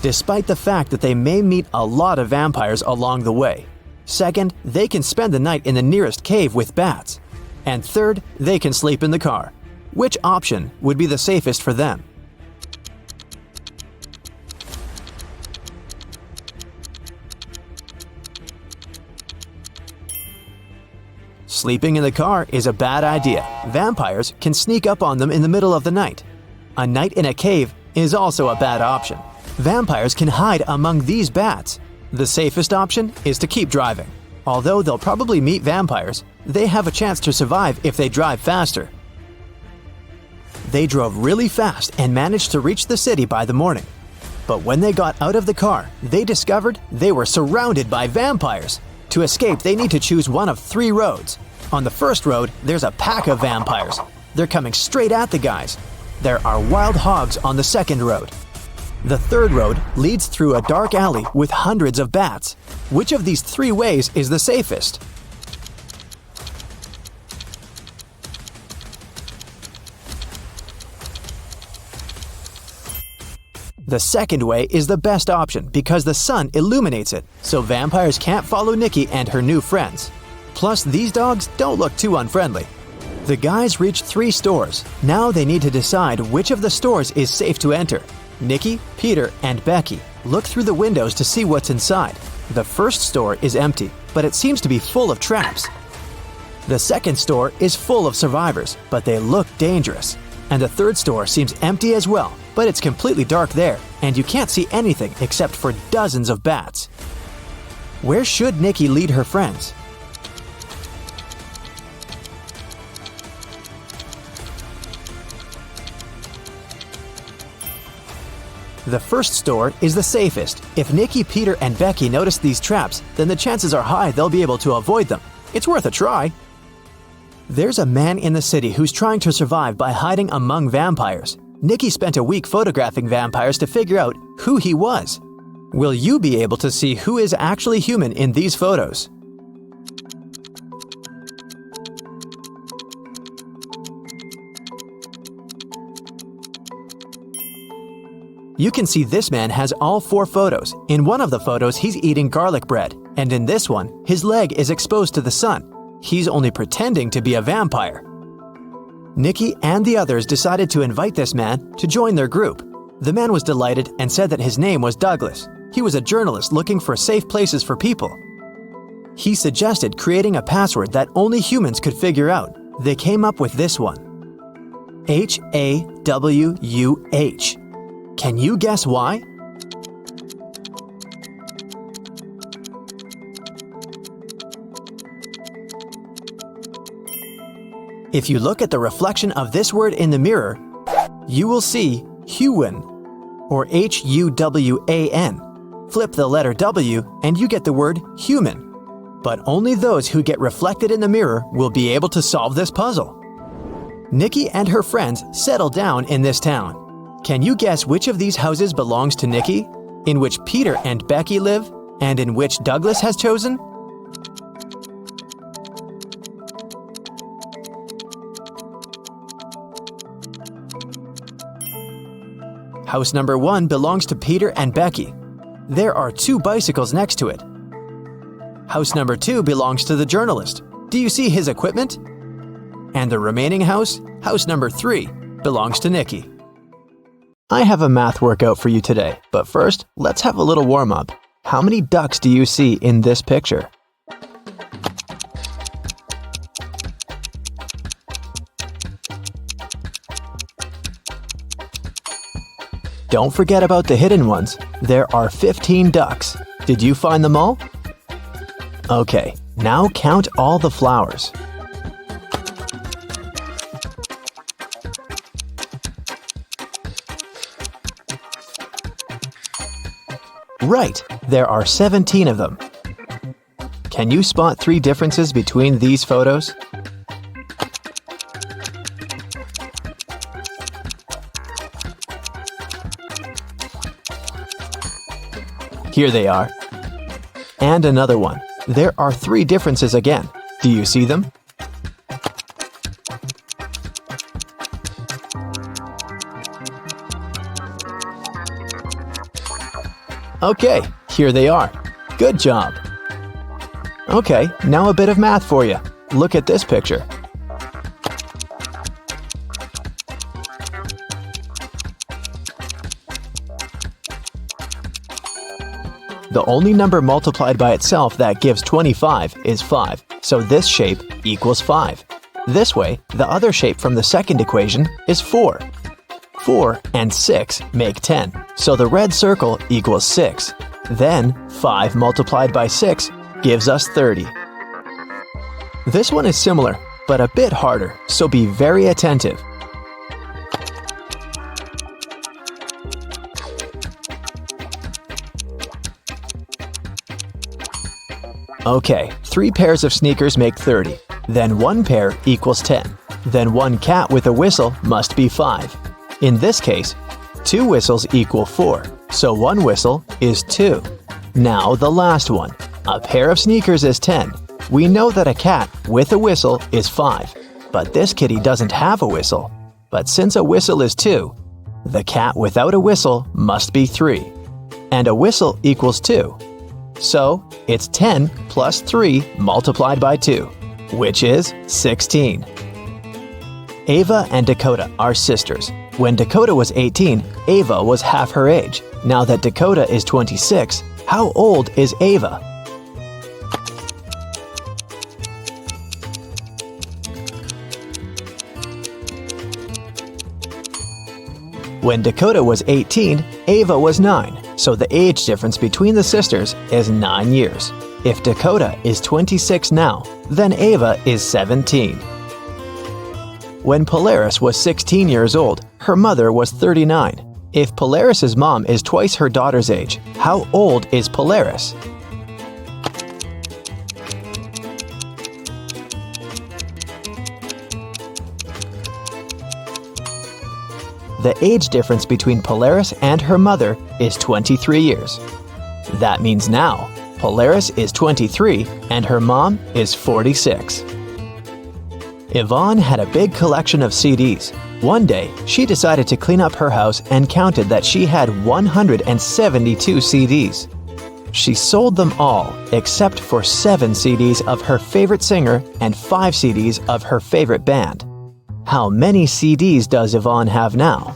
despite the fact that they may meet a lot of vampires along the way. Second, they can spend the night in the nearest cave with bats. And third, they can sleep in the car. Which option would be the safest for them? Sleeping in the car is a bad idea. Vampires can sneak up on them in the middle of the night. A night in a cave is also a bad option. Vampires can hide among these bats. The safest option is to keep driving. Although they'll probably meet vampires, they have a chance to survive if they drive faster. They drove really fast and managed to reach the city by the morning. But when they got out of the car, they discovered they were surrounded by vampires. To escape, they need to choose one of 3 roads. On the first road, there's a pack of vampires. They're coming straight at the guys. There are wild hogs on the second road. The third road leads through a dark alley with hundreds of bats. Which of these 3 ways is the safest? The second way is the best option because the sun illuminates it, so vampires can't follow Nikki and her new friends. Plus, these dogs don't look too unfriendly. The guys reached 3 stores. Now they need to decide which of the stores is safe to enter. Nikki, Peter, and Becky look through the windows to see what's inside. The first store is empty, but it seems to be full of traps. The second store is full of survivors, but they look dangerous. And the third store seems empty as well, but it's completely dark there, and you can't see anything except for dozens of bats. Where should Nikki lead her friends? The first store is the safest. If Nikki, Peter, and Becky notice these traps, then the chances are high they'll be able to avoid them. It's worth a try. There's a man in the city who's trying to survive by hiding among vampires. Nikki spent a week photographing vampires to figure out who he was. Will you be able to see who is actually human in these photos? You can see this man has all 4 photos. In one of the photos, he's eating garlic bread, and in this one, his leg is exposed to the sun. He's only pretending to be a vampire. Nikki and the others decided to invite this man to join their group. The man was delighted and said that his name was Douglas. He was a journalist looking for safe places for people. He suggested creating a password that only humans could figure out. They came up with this one. HAWUH. Can you guess why? If you look at the reflection of this word in the mirror, you will see Huwan, or Huwan. Flip the letter W and you get the word human. But only those who get reflected in the mirror will be able to solve this puzzle. Nikki and her friends settle down in this town. Can you guess which of these houses belongs to Nikki, in which Peter and Becky live, and in which Douglas has chosen? House number 1 belongs to Peter and Becky. There are 2 bicycles next to it. House number 2 belongs to the journalist. Do you see his equipment? And the remaining house, house number 3, belongs to Nikki. I have a math workout for you today, but first, let's have a little warm-up. How many ducks do you see in this picture? Don't forget about the hidden ones. There are 15 ducks. Did you find them all? Okay, now count all the flowers. Right, there are 17 of them. Can you spot 3 differences between these photos? Here they are. And another one. There are 3 differences again. Do you see them? Okay, here they are. Good job. Okay, now a bit of math for you. Look at this picture. The only number multiplied by itself that gives 25 is 5, so this shape equals 5. This way, the other shape from the second equation is 4. 4 and 6 make 10, so the red circle equals 6. Then, 5 multiplied by 6 gives us 30. This one is similar, but a bit harder, so be very attentive. Okay, 3 pairs of sneakers make 30. Then 1 pair equals 10. Then 1 cat with a whistle must be 5. In this case, 2 whistles equal 4, so 1 whistle is 2. Now the last one. A pair of sneakers is 10. We know that a cat with a whistle is 5, but this kitty doesn't have a whistle. But since a whistle is 2, the cat without a whistle must be 3. And a whistle equals 2. So, it's 10 plus 3 multiplied by 2, which is 16. Ava and Dakota are sisters. When Dakota was 18, Ava was half her age. Now that Dakota is 26, how old is Ava? When Dakota was 18, Ava was 9, so the age difference between the sisters is 9 years. If Dakota is 26 now, then Ava is 17. When Polaris was 16 years old, her mother was 39. If Polaris's mom is twice her daughter's age, how old is Polaris? The age difference between Polaris and her mother is 23 years. That means now, Polaris is 23 and her mom is 46. Yvonne had a big collection of CDs. One day, she decided to clean up her house and counted that she had 172 CDs. She sold them all except for 7 CDs of her favorite singer and 5 CDs of her favorite band. How many CDs does Yvonne have now?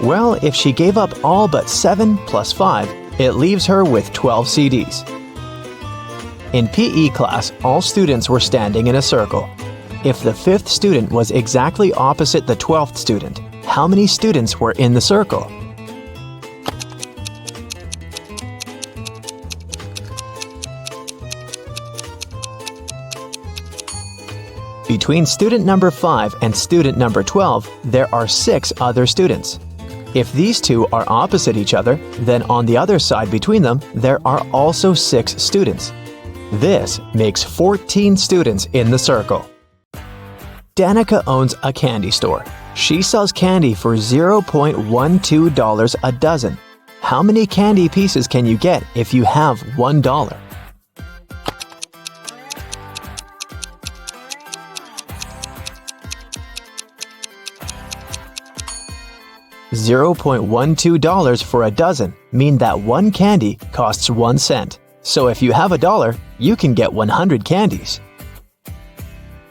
Well, if she gave up all but 7 plus 5, it leaves her with 12 CDs. In PE class, all students were standing in a circle. If the 5th student was exactly opposite the 12th student, how many students were in the circle? Between student number 5 and student number 12, there are 6 other students. If these two are opposite each other, then on the other side between them, there are also 6 students. This makes 14 students in the circle. Danica owns a candy store. She sells candy for $0.12 a dozen. How many candy pieces can you get if you have $1? $0.12 for a dozen mean that one candy costs 1 cent. So if you have $1, you can get 100 candies.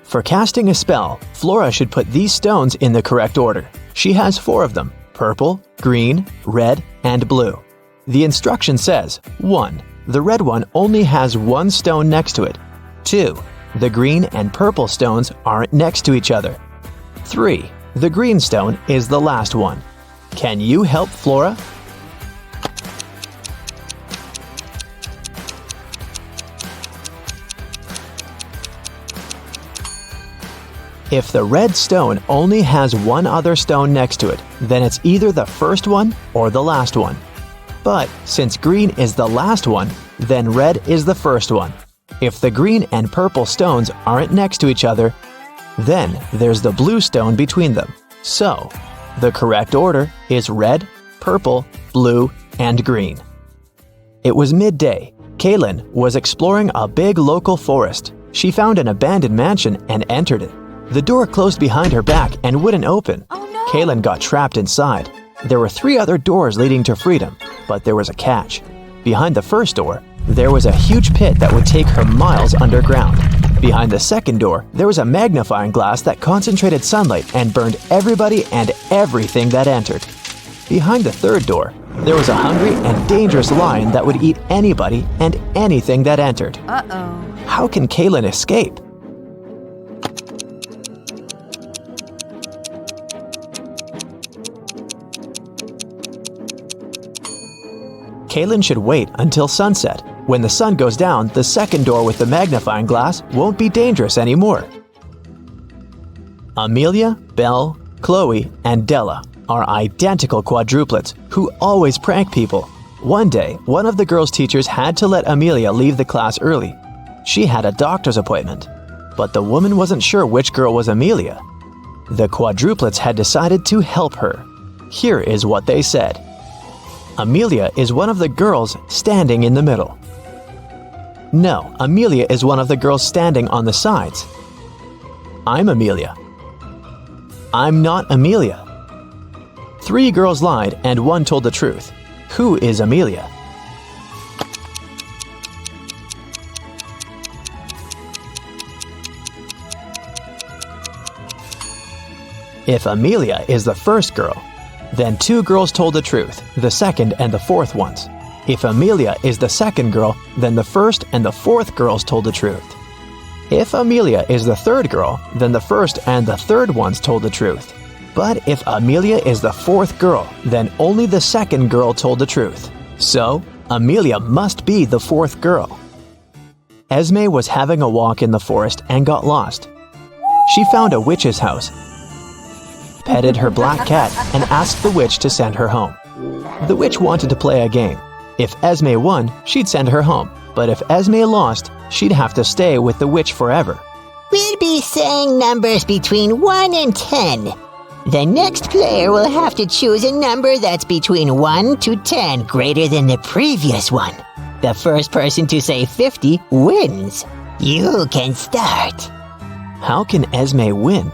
For casting a spell, Flora should put these stones in the correct order. She has 4 of them: purple, green, red, and blue. The instruction says: 1. The red one only has 1 stone next to it. 2. The green and purple stones aren't next to each other. 3. The green stone is the last one. Can you help Flora? If the red stone only has 1 other stone next to it, then it's either the first one or the last one. But since green is the last one, then red is the first one. If the green and purple stones aren't next to each other, then there's the blue stone between them. So, the correct order is red, purple, blue, and green. It was midday. Kaylin was exploring a big local forest. She found an abandoned mansion and entered it. The door closed behind her back and wouldn't open. Oh no! Kaylin got trapped inside. There were 3 other doors leading to freedom, but there was a catch. Behind the first door, there was a huge pit that would take her miles underground. Behind the second door, there was a magnifying glass that concentrated sunlight and burned everybody and everything that entered. Behind the third door, there was a hungry and dangerous lion that would eat anybody and anything that entered. Uh-oh. How can Kaylin escape? Kaylin should wait until sunset. When the sun goes down, the second door with the magnifying glass won't be dangerous anymore. Amelia, Belle, Chloe, and Della are identical quadruplets who always prank people. One day, one of the girls' teachers had to let Amelia leave the class early. She had a doctor's appointment, but the woman wasn't sure which girl was Amelia. The quadruplets had decided to help her. Here is what they said. Amelia is one of the girls standing in the middle. No, Amelia is one of the girls standing on the sides. I'm Amelia. I'm not Amelia. 3 girls lied and 1 told the truth. Who is Amelia? If Amelia is the first girl, then 2 girls told the truth, the second and the fourth ones. If Amelia is the second girl, then the first and the fourth girls told the truth. If Amelia is the third girl, then the first and the third ones told the truth. But if Amelia is the fourth girl, then only the second girl told the truth. So, Amelia must be the fourth girl. Esme was having a walk in the forest and got lost. She found a witch's house, petted her black cat, and asked the witch to send her home. The witch wanted to play a game. If Esme won, she'd send her home. But if Esme lost, she'd have to stay with the witch forever. We'll be saying numbers between 1 and 10. The next player will have to choose a number that's between 1 to 10 greater than the previous one. The first person to say 50 wins. You can start. How can Esme win?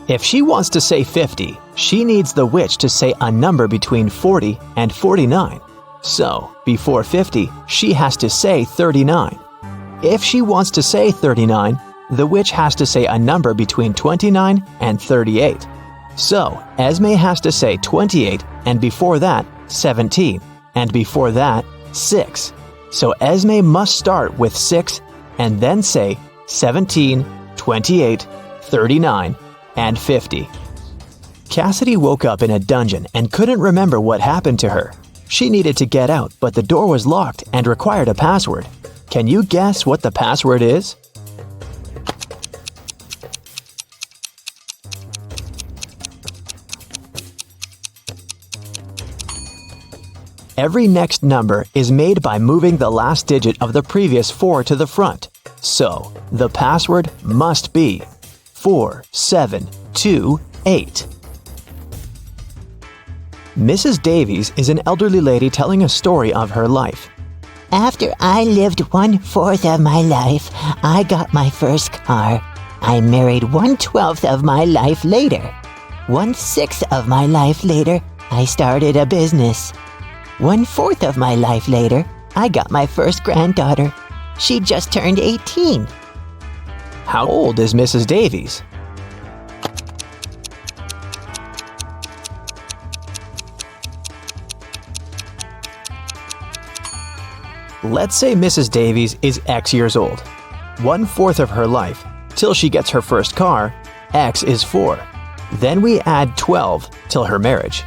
If she wants to say 50, she needs the witch to say a number between 40 and 49. So, before 50, she has to say 39. If she wants to say 39, the witch has to say a number between 29 and 38. So, Esme has to say 28, and before that, 17, and before that, 6. So Esme must start with 6 and then say 17, 28, 39, and 50. Cassidy woke up in a dungeon and couldn't remember what happened to her. She needed to get out, but the door was locked and required a password. Can you guess what the password is? Every next number is made by moving the last digit of the previous 4 to the front. So, the password must be 4728. Mrs. Davies is an elderly lady telling a story of her life. After I lived 1/4 of my life, I got my first car. I married 1/12 of my life later. 1/6 of my life later, I started a business. 1/4 of my life later, I got my first granddaughter. She just turned 18. How old is Mrs. Davies? Let's say Mrs. Davies is X years old. 1/4 of her life, till she gets her first car, X is 4. Then we add 12 till her marriage.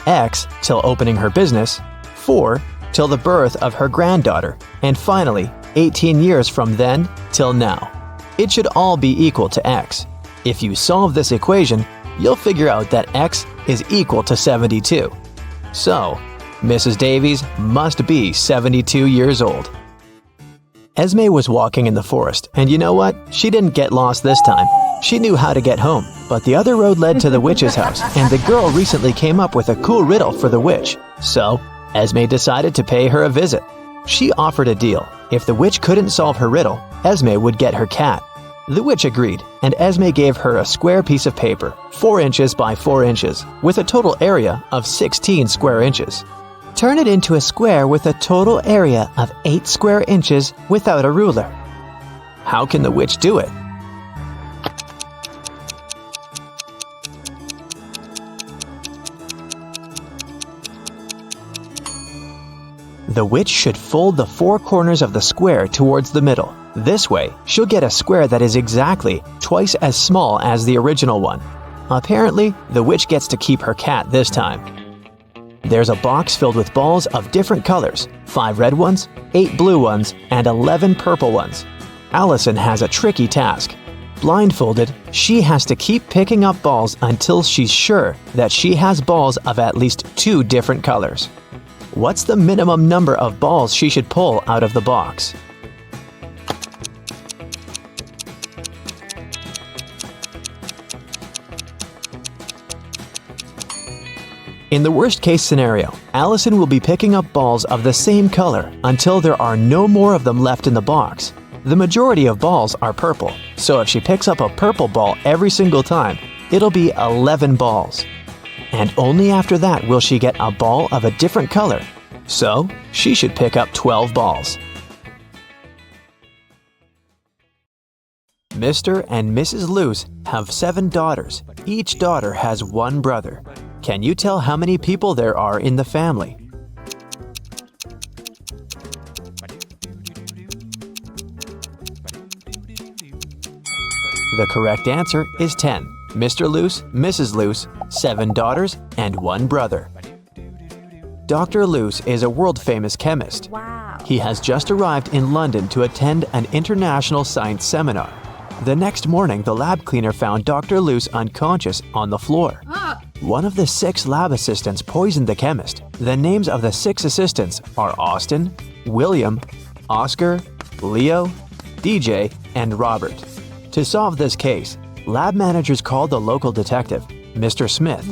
X till opening her business, 4 till the birth of her granddaughter, and finally 18 years from then till now. It should all be equal to X. If you solve this equation, you'll figure out that X is equal to 72. So, Mrs. Davies must be 72 years old. Esme was walking in the forest, and you know what? She didn't get lost this time. She knew how to get home, but the other road led to the witch's house, and the girl recently came up with a cool riddle for the witch. So, Esme decided to pay her a visit. She offered a deal. If the witch couldn't solve her riddle, Esme would get her cat. The witch agreed, and Esme gave her a square piece of paper, 4 inches by 4 inches, with a total area of 16 square inches. Turn it into a square with a total area of 8 square inches without a ruler. How can the witch do it? The witch should fold the 4 corners of the square towards the middle. This way, she'll get a square that is exactly twice as small as the original one. Apparently, the witch gets to keep her cat this time. There's a box filled with balls of different colors, 5 red ones, 8 blue ones, and 11 purple ones. Allison has a tricky task. Blindfolded, she has to keep picking up balls until she's sure that she has balls of at least 2 different colors. What's the minimum number of balls she should pull out of the box? In the worst-case scenario, Allison will be picking up balls of the same color until there are no more of them left in the box. The majority of balls are purple, so if she picks up a purple ball every single time, it'll be 11 balls. And only after that will she get a ball of a different color. So, she should pick up 12 balls. Mr. and Mrs. Luce have 7 daughters. Each daughter has 1 brother. Can you tell how many people there are in the family? The correct answer is 10. Mr. Luce, Mrs. Luce, 7 daughters, and 1 brother. Dr. Luce is a world-famous chemist. Wow. He has just arrived in London to attend an international science seminar. The next morning, the lab cleaner found Dr. Luce unconscious on the floor. One of the 6 lab assistants poisoned the chemist. The names of the 6 assistants are Austin, William, Oscar, Leo, DJ, and Robert. To solve this case, lab managers called the local detective, Mr. Smith.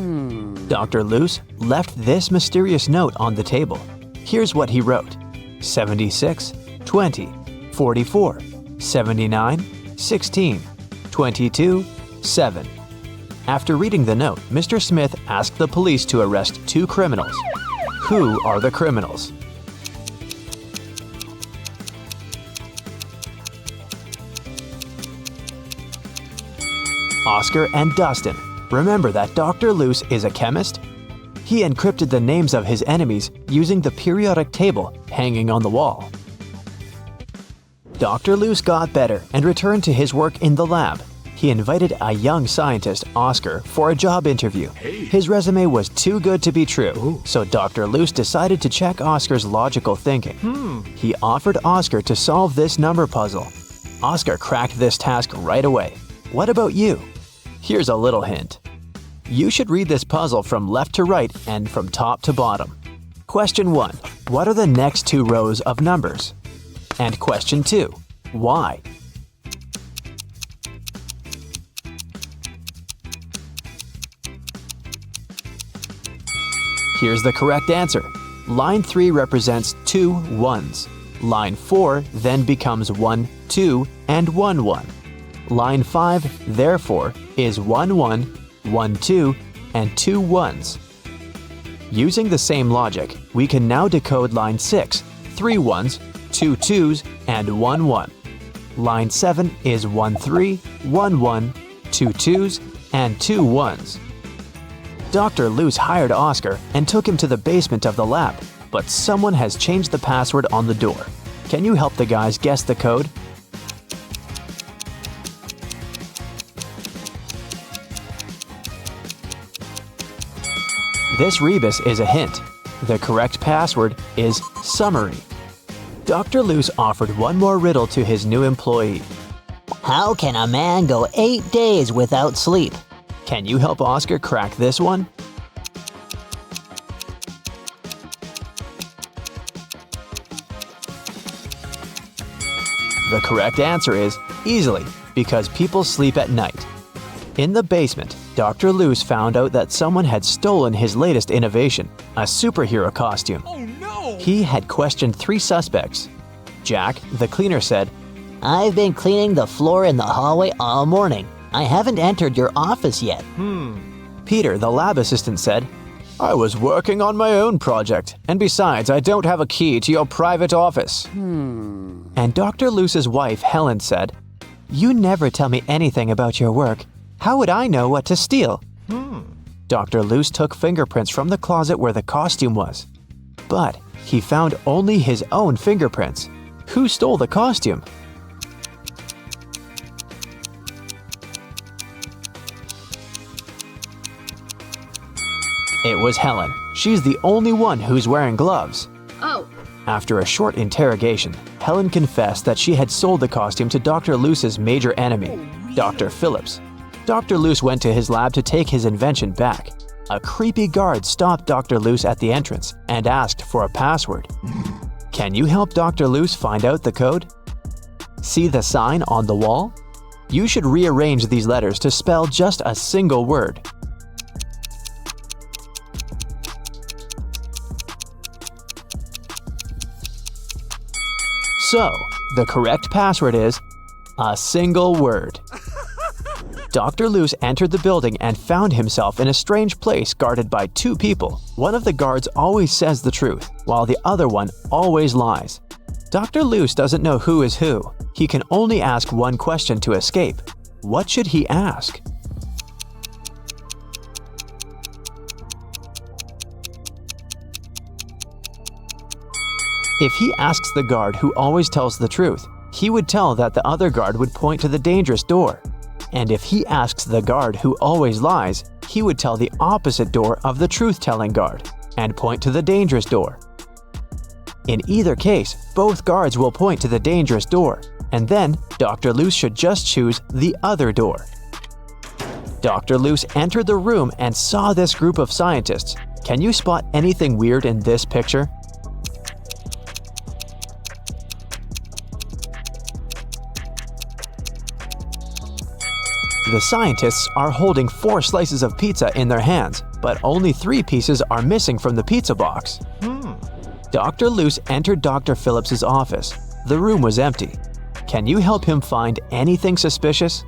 Dr. Luce left this mysterious note on the table. Here's what he wrote: 76, 20, 44, 79, 16, 22, 7. After reading the note, Mr. Smith asked the police to arrest 2 criminals. Who are the criminals? Oscar and Dustin. Remember that Dr. Loose is a chemist? He encrypted the names of his enemies using the periodic table hanging on the wall. Dr. Loose got better and returned to his work in the lab. He invited a young scientist, Oscar, for a job interview. His resume was too good to be true, so Dr. Loose decided to check Oscar's logical thinking. He offered Oscar to solve this number puzzle. Oscar cracked this task right away. What about you? Here's a little hint. You should read this puzzle from left to right and from top to bottom. Question 1. What are the next 2 rows of numbers? And question 2. Why? Here's the correct answer. Line 3 represents 2 1s. Line 4 then becomes 1 2 and 1 1. Line 5, therefore, is 1 1, 1 2, and 2 1s. Using the same logic, we can now decode line 6, 3 1s, 2 2s, and 1 1. Line 7 is 1 3, 1 1, 2 2s, and 2 1s. Dr. Loose hired Oscar and took him to the basement of the lab, but someone has changed the password on the door. Can you help the guys guess the code? This rebus is a hint. The correct password is summary. Dr. Loose offered one more riddle to his new employee. How can a man go 8 days without sleep? Can you help Oscar crack this one? The correct answer is easily, because people sleep at night. In the basement, Dr. Loose found out that someone had stolen his latest innovation, a superhero costume. Oh no! He had questioned 3 suspects. Jack, the cleaner, said, I've been cleaning the floor in the hallway all morning. I haven't entered your office yet. Peter, the lab assistant, said, I was working on my own project, and besides, I don't have a key to your private office. And Dr. Loose's wife, Helen, said, You never tell me anything about your work. How would I know what to steal? Dr. Loose took fingerprints from the closet where the costume was. But he found only his own fingerprints. Who stole the costume? It was Helen. She's the only one who's wearing gloves. Oh. After a short interrogation, Helen confessed that she had sold the costume to Dr. Loose's major enemy, Dr. Phillips. Dr. Loose went to his lab to take his invention back. A creepy guard stopped Dr. Loose at the entrance and asked for a password. Can you help Dr. Loose find out the code? See the sign on the wall? You should rearrange these letters to spell just a single word. So, the correct password is a single word. Dr. Loose entered the building and found himself in a strange place guarded by 2 people. One of the guards always says the truth, while the other one always lies. Dr. Loose doesn't know who is who. He can only ask one question to escape. What should he ask? If he asks the guard who always tells the truth, he would tell that the other guard would point to the dangerous door. And if he asks the guard who always lies, he would tell the opposite door of the truth-telling guard and point to the dangerous door. In either case, both guards will point to the dangerous door, and then Dr. Loose should just choose the other door. Dr. Loose entered the room and saw this group of scientists. Can you spot anything weird in this picture? The scientists are holding 4 slices of pizza in their hands, but only 3 pieces are missing from the pizza box. Dr. Loose entered Dr. Phillips's office. The room was empty. Can you help him find anything suspicious?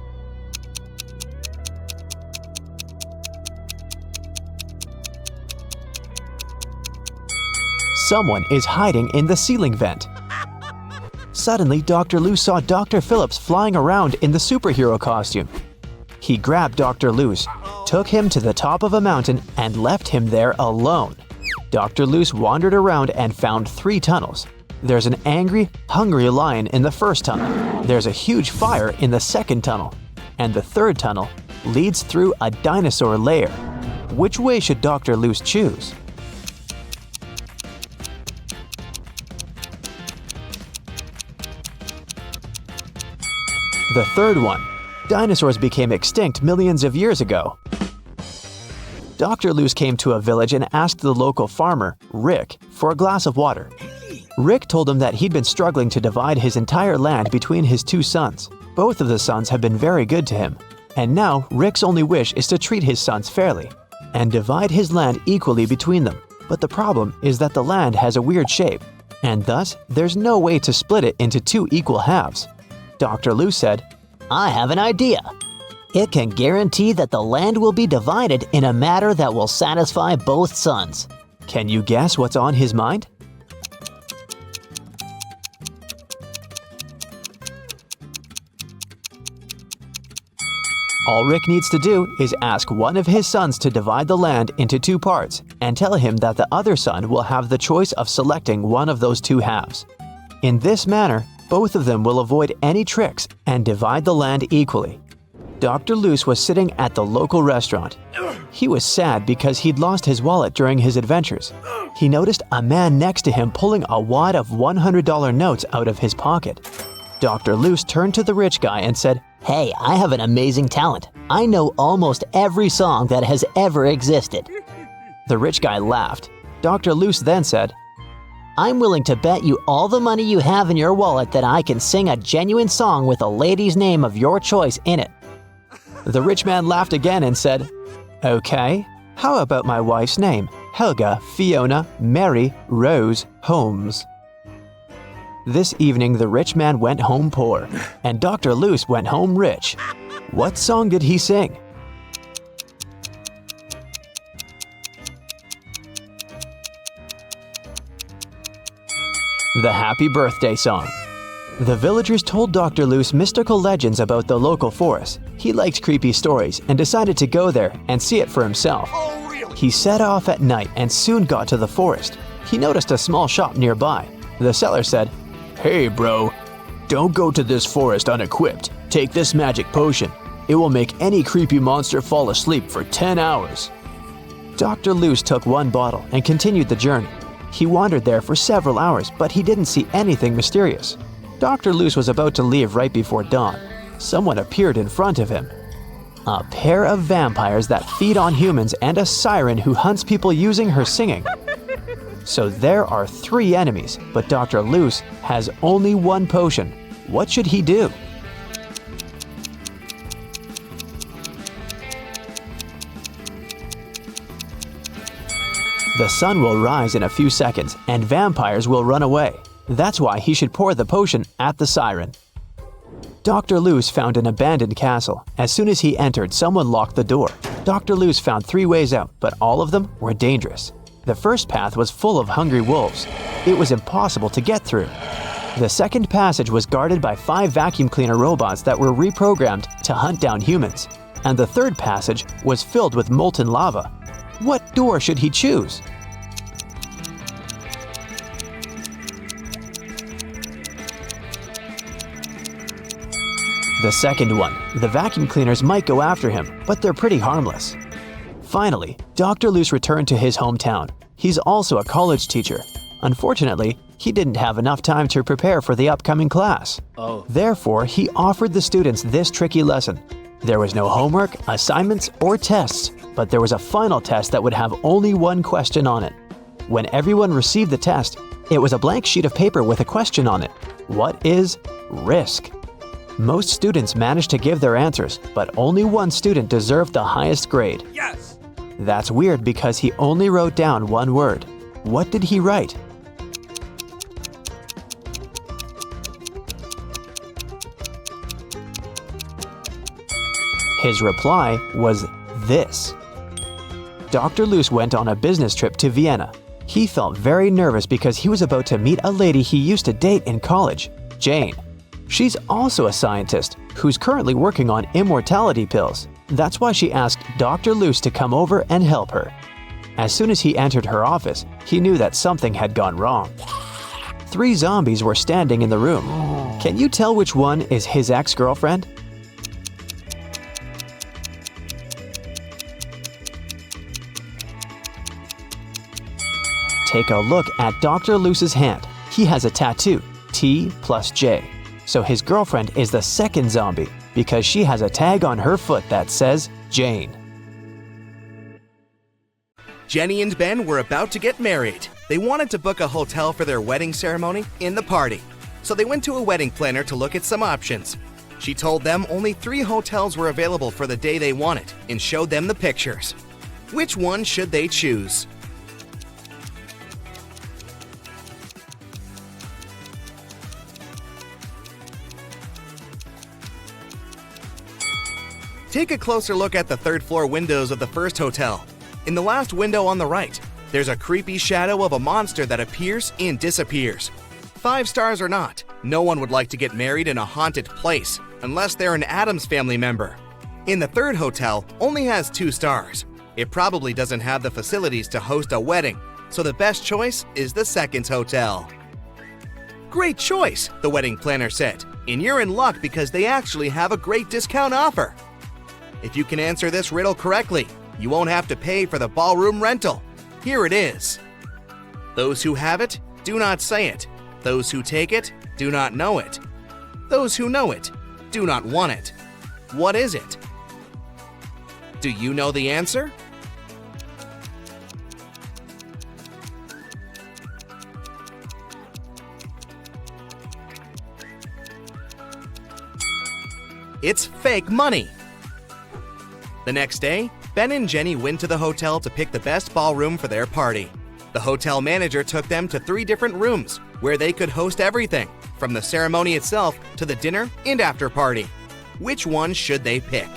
Someone is hiding in the ceiling vent. Suddenly, Dr. Loose saw Dr. Phillips flying around in the superhero costume. He grabbed Dr. Loose, took him to the top of a mountain, and left him there alone. Dr. Loose wandered around and found 3 tunnels. There's an angry, hungry lion in the first tunnel. There's a huge fire in the second tunnel. And the third tunnel leads through a dinosaur lair. Which way should Dr. Loose choose? The third one. Dinosaurs became extinct millions of years ago. Dr. Loose came to a village and asked the local farmer, Rick, for a glass of water. Rick told him that he'd been struggling to divide his entire land between his 2 sons. Both of the sons have been very good to him. And now Rick's only wish is to treat his sons fairly and divide his land equally between them. But the problem is that the land has a weird shape, and thus there's no way to split it into 2 equal halves. Dr. Loose said, I have an idea. It can guarantee that the land will be divided in a manner that will satisfy both sons. Can you guess what's on his mind? All Rick needs to do is ask one of his sons to divide the land into 2 parts and tell him that the other son will have the choice of selecting one of those 2 halves. In this manner, both of them will avoid any tricks and divide the land equally. Dr. Loose was sitting at the local restaurant. He was sad because he'd lost his wallet during his adventures. He noticed a man next to him pulling a wad of $100 notes out of his pocket. Dr. Loose turned to the rich guy and said, Hey, I have an amazing talent. I know almost every song that has ever existed. The rich guy laughed. Dr. Loose then said, I'm willing to bet you all the money you have in your wallet that I can sing a genuine song with a lady's name of your choice in it. The rich man laughed again and said, Okay, how about my wife's name? Helga, Fiona, Mary, Rose, Holmes. This evening, the rich man went home poor, and Dr. Loose went home rich. What song did he sing? The Happy Birthday Song. The villagers told Dr. Loose mystical legends about the local forest. He liked creepy stories and decided to go there and see it for himself. He set off at night and soon got to the forest. He noticed a small shop nearby. The seller said, Hey bro, don't go to this forest unequipped. Take this magic potion. It will make any creepy monster fall asleep for 10 hours. Dr. Loose took 1 bottle and continued the journey. He wandered there for several hours, but he didn't see anything mysterious. Dr. Loose was about to leave right before dawn. Someone appeared in front of him. A pair of vampires that feed on humans and a siren who hunts people using her singing. So there are 3 enemies, but Dr. Loose has only 1 potion. What should he do? The sun will rise in a few seconds and vampires will run away. That's why he should pour the potion at the siren. Dr. Loose found an abandoned castle. As soon as he entered, someone locked the door. Dr. Loose found 3 ways out, but all of them were dangerous. The first path was full of hungry wolves. It was impossible to get through. The second passage was guarded by 5 vacuum cleaner robots that were reprogrammed to hunt down humans. And the third passage was filled with molten lava. What door should he choose? The second one. The vacuum cleaners might go after him, but they're pretty harmless. Finally, Dr. Loose returned to his hometown. He's also a college teacher. Unfortunately, he didn't have enough time to prepare for the upcoming class. Therefore, he offered the students this tricky lesson. There was no homework, assignments, or tests, but there was a final test that would have only 1 question on it. When everyone received the test, it was a blank sheet of paper with a question on it. What is risk? Most students managed to give their answers, but only 1 student deserved the highest grade. Yes! That's weird because he only wrote down 1 word. What did he write? His reply was this. Dr. Loose went on a business trip to Vienna. He felt very nervous because he was about to meet a lady he used to date in college, Jane. She's also a scientist who's currently working on immortality pills. That's why she asked Dr. Luce to come over and help her. As soon as he entered her office, he knew that something had gone wrong. 3 zombies were standing in the room. Can you tell which one is his ex-girlfriend? Take a look at Dr. Luce's hand. He has a tattoo, T plus J. So his girlfriend is the second zombie because she has a tag on her foot that says Jane. Jenny and Ben were about to get married. They wanted to book a hotel for their wedding ceremony in the party. So they went to a wedding planner to look at some options. She told them only 3 hotels were available for the day they wanted and showed them the pictures. Which one should they choose? Take a closer look at the 3rd floor windows of the first hotel. In the last window on the right, there's a creepy shadow of a monster that appears and disappears. 5 stars or not, no one would like to get married in a haunted place unless they're an Addams Family member. In the 3rd hotel, only has 2 stars. It probably doesn't have the facilities to host a wedding, so the best choice is the 2nd hotel. Great choice, the wedding planner said, and you're in luck because they actually have a great discount offer. If you can answer this riddle correctly, you won't have to pay for the ballroom rental. Here it is. Those who have it, do not say it. Those who take it, do not know it. Those who know it, do not want it. What is it? Do you know the answer? It's fake money. The next day, Ben and Jenny went to the hotel to pick the best ballroom for their party. The hotel manager took them to 3 different rooms where they could host everything, from the ceremony itself to the dinner and after party. Which one should they pick?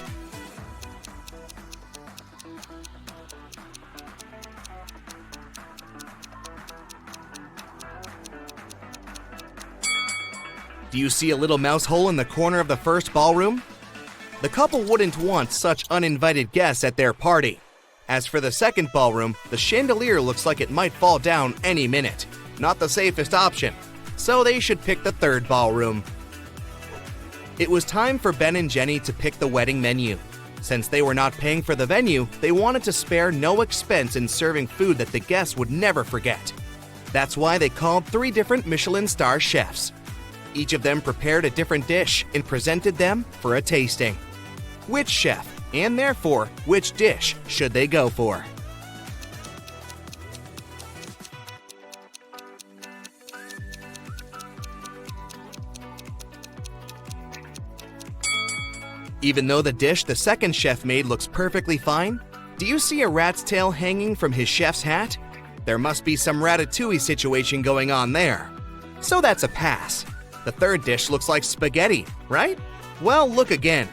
Do you see a little mouse hole in the corner of the first ballroom? The couple wouldn't want such uninvited guests at their party. As for the second ballroom, the chandelier looks like it might fall down any minute. Not the safest option, so they should pick the 3rd ballroom. It was time for Ben and Jenny to pick the wedding menu. Since they were not paying for the venue, they wanted to spare no expense in serving food that the guests would never forget. That's why they called 3 different Michelin star chefs. Each of them prepared a different dish and presented them for a tasting. Which chef, and therefore which dish, should they go for? Even though the dish the second chef made looks perfectly fine, do you see a rat's tail hanging from his chef's hat? There must be some ratatouille situation going on there. So that's a pass. The 3rd dish looks like spaghetti, right? Well, look again.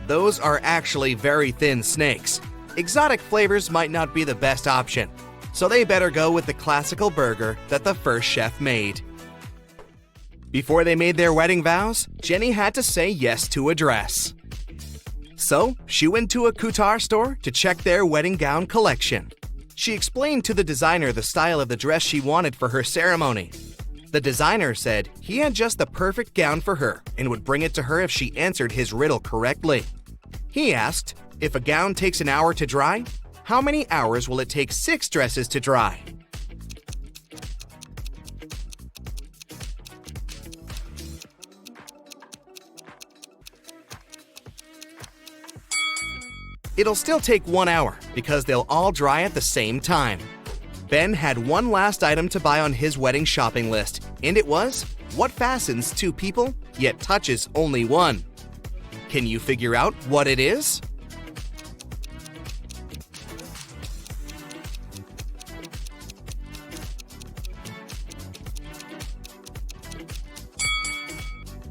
Those are actually very thin snakes. Exotic flavors might not be the best option, so they better go with the classical burger that the first chef made. Before they made their wedding vows, Jenny had to say yes to a dress. So she went to a couture store to check their wedding gown collection. She explained to the designer the style of the dress she wanted for her ceremony. The designer said he had just the perfect gown for her and would bring it to her if she answered his riddle correctly. He asked, if a gown takes an hour to dry, how many hours will it take 6 dresses to dry? It'll still take 1 hour because they'll all dry at the same time. Ben had one last item to buy on his wedding shopping list, and it was what fastens 2 people yet touches only 1. Can you figure out what it is?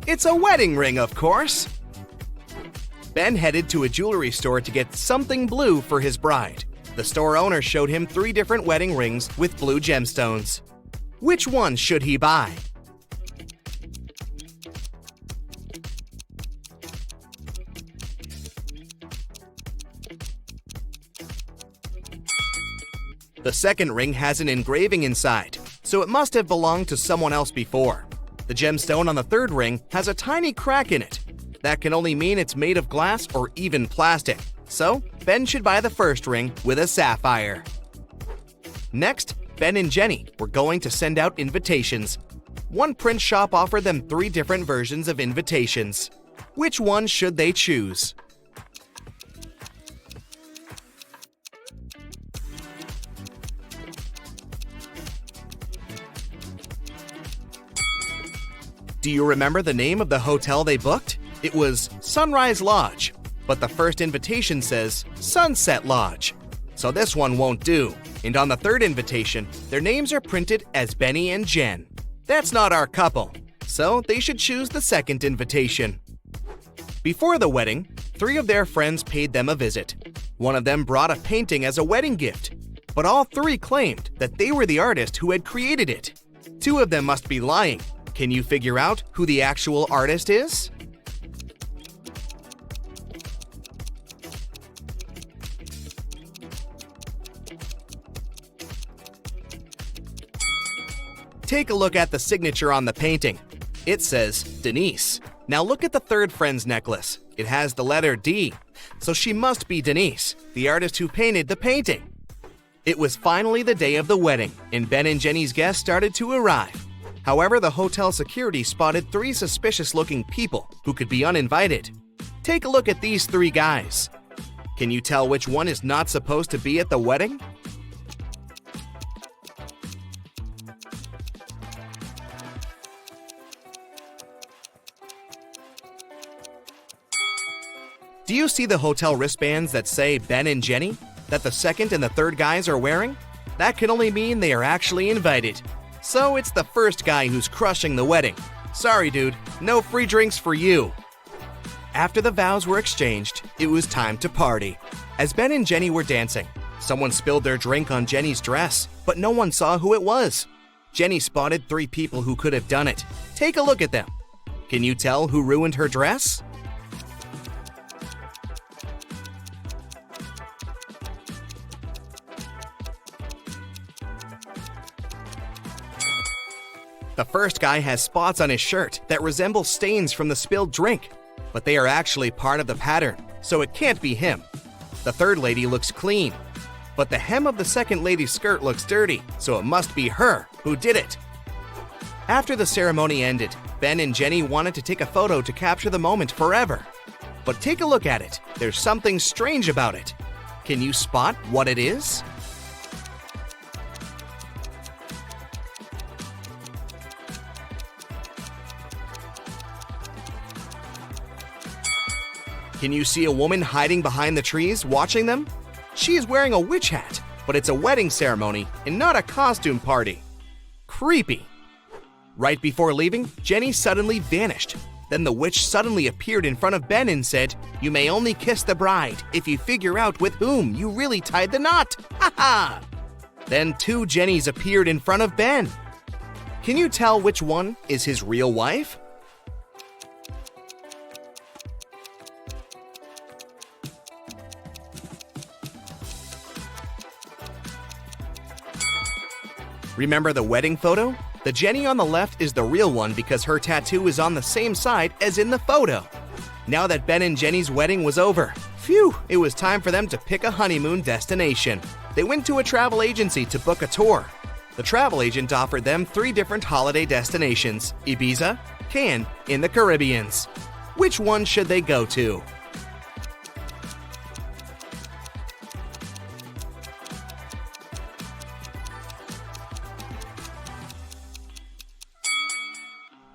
It's a wedding ring, of course. Ben headed to a jewelry store to get something blue for his bride. The store owner showed him 3 different wedding rings with blue gemstones. Which one should he buy? The second ring has an engraving inside, so it must have belonged to someone else before. The gemstone on the third ring has a tiny crack in it. That can only mean it's made of glass or even plastic. So, Ben should buy the first ring with a sapphire. Next, Ben and Jenny were going to send out invitations. One print shop offered them 3 different versions of invitations. Which one should they choose? Do you remember the name of the hotel they booked? It was Sunrise Lodge, but the first invitation says Sunset Lodge. So this one won't do. And on the third invitation, their names are printed as Benny and Jen. That's not our couple, so they should choose the second invitation. Before the wedding, 3 of their friends paid them a visit. One of them brought a painting as a wedding gift, but all 3 claimed that they were the artist who had created it. 2 of them must be lying. Can you figure out who the actual artist is? Take a look at the signature on the painting. It says Denise. Now look at the third friend's necklace. It has the letter D, so she must be Denise, the artist who painted the painting. It was finally the day of the wedding, and Ben and Jenny's guests started to arrive. However, the hotel security spotted 3 suspicious-looking people who could be uninvited. Take a look at these 3 guys. Can you tell which one is not supposed to be at the wedding? Do you see the hotel wristbands that say Ben and Jenny, that the second and the third guys are wearing? That can only mean they are actually invited. So it's the first guy who's crushing the wedding. Sorry, dude, no free drinks for you. After the vows were exchanged, it was time to party. As Ben and Jenny were dancing, someone spilled their drink on Jenny's dress, but no one saw who it was. Jenny spotted 3 people who could have done it. Take a look at them. Can you tell who ruined her dress? The first guy has spots on his shirt that resemble stains from the spilled drink, but they are actually part of the pattern, so it can't be him. The third lady looks clean, but the hem of the second lady's skirt looks dirty, so it must be her who did it. After the ceremony ended, Ben and Jenny wanted to take a photo to capture the moment forever. But take a look at it. There's something strange about it. Can you spot what it is? Can you see a woman hiding behind the trees watching them? She is wearing a witch hat, but it's a wedding ceremony and not a costume party. Creepy. Right before leaving, Jenny suddenly vanished. Then the witch suddenly appeared in front of Ben and said, "You may only kiss the bride if you figure out with whom you really tied the knot." Ha ha! Then 2 Jennys appeared in front of Ben. Can you tell which one is his real wife? Remember the wedding photo? The Jenny on the left is the real one because her tattoo is on the same side as in the photo. Now that Ben and Jenny's wedding was over, phew, it was time for them to pick a honeymoon destination. They went to a travel agency to book a tour. The travel agent offered them 3 different holiday destinations: Ibiza, Cannes, and the Caribbeans. Which one should they go to?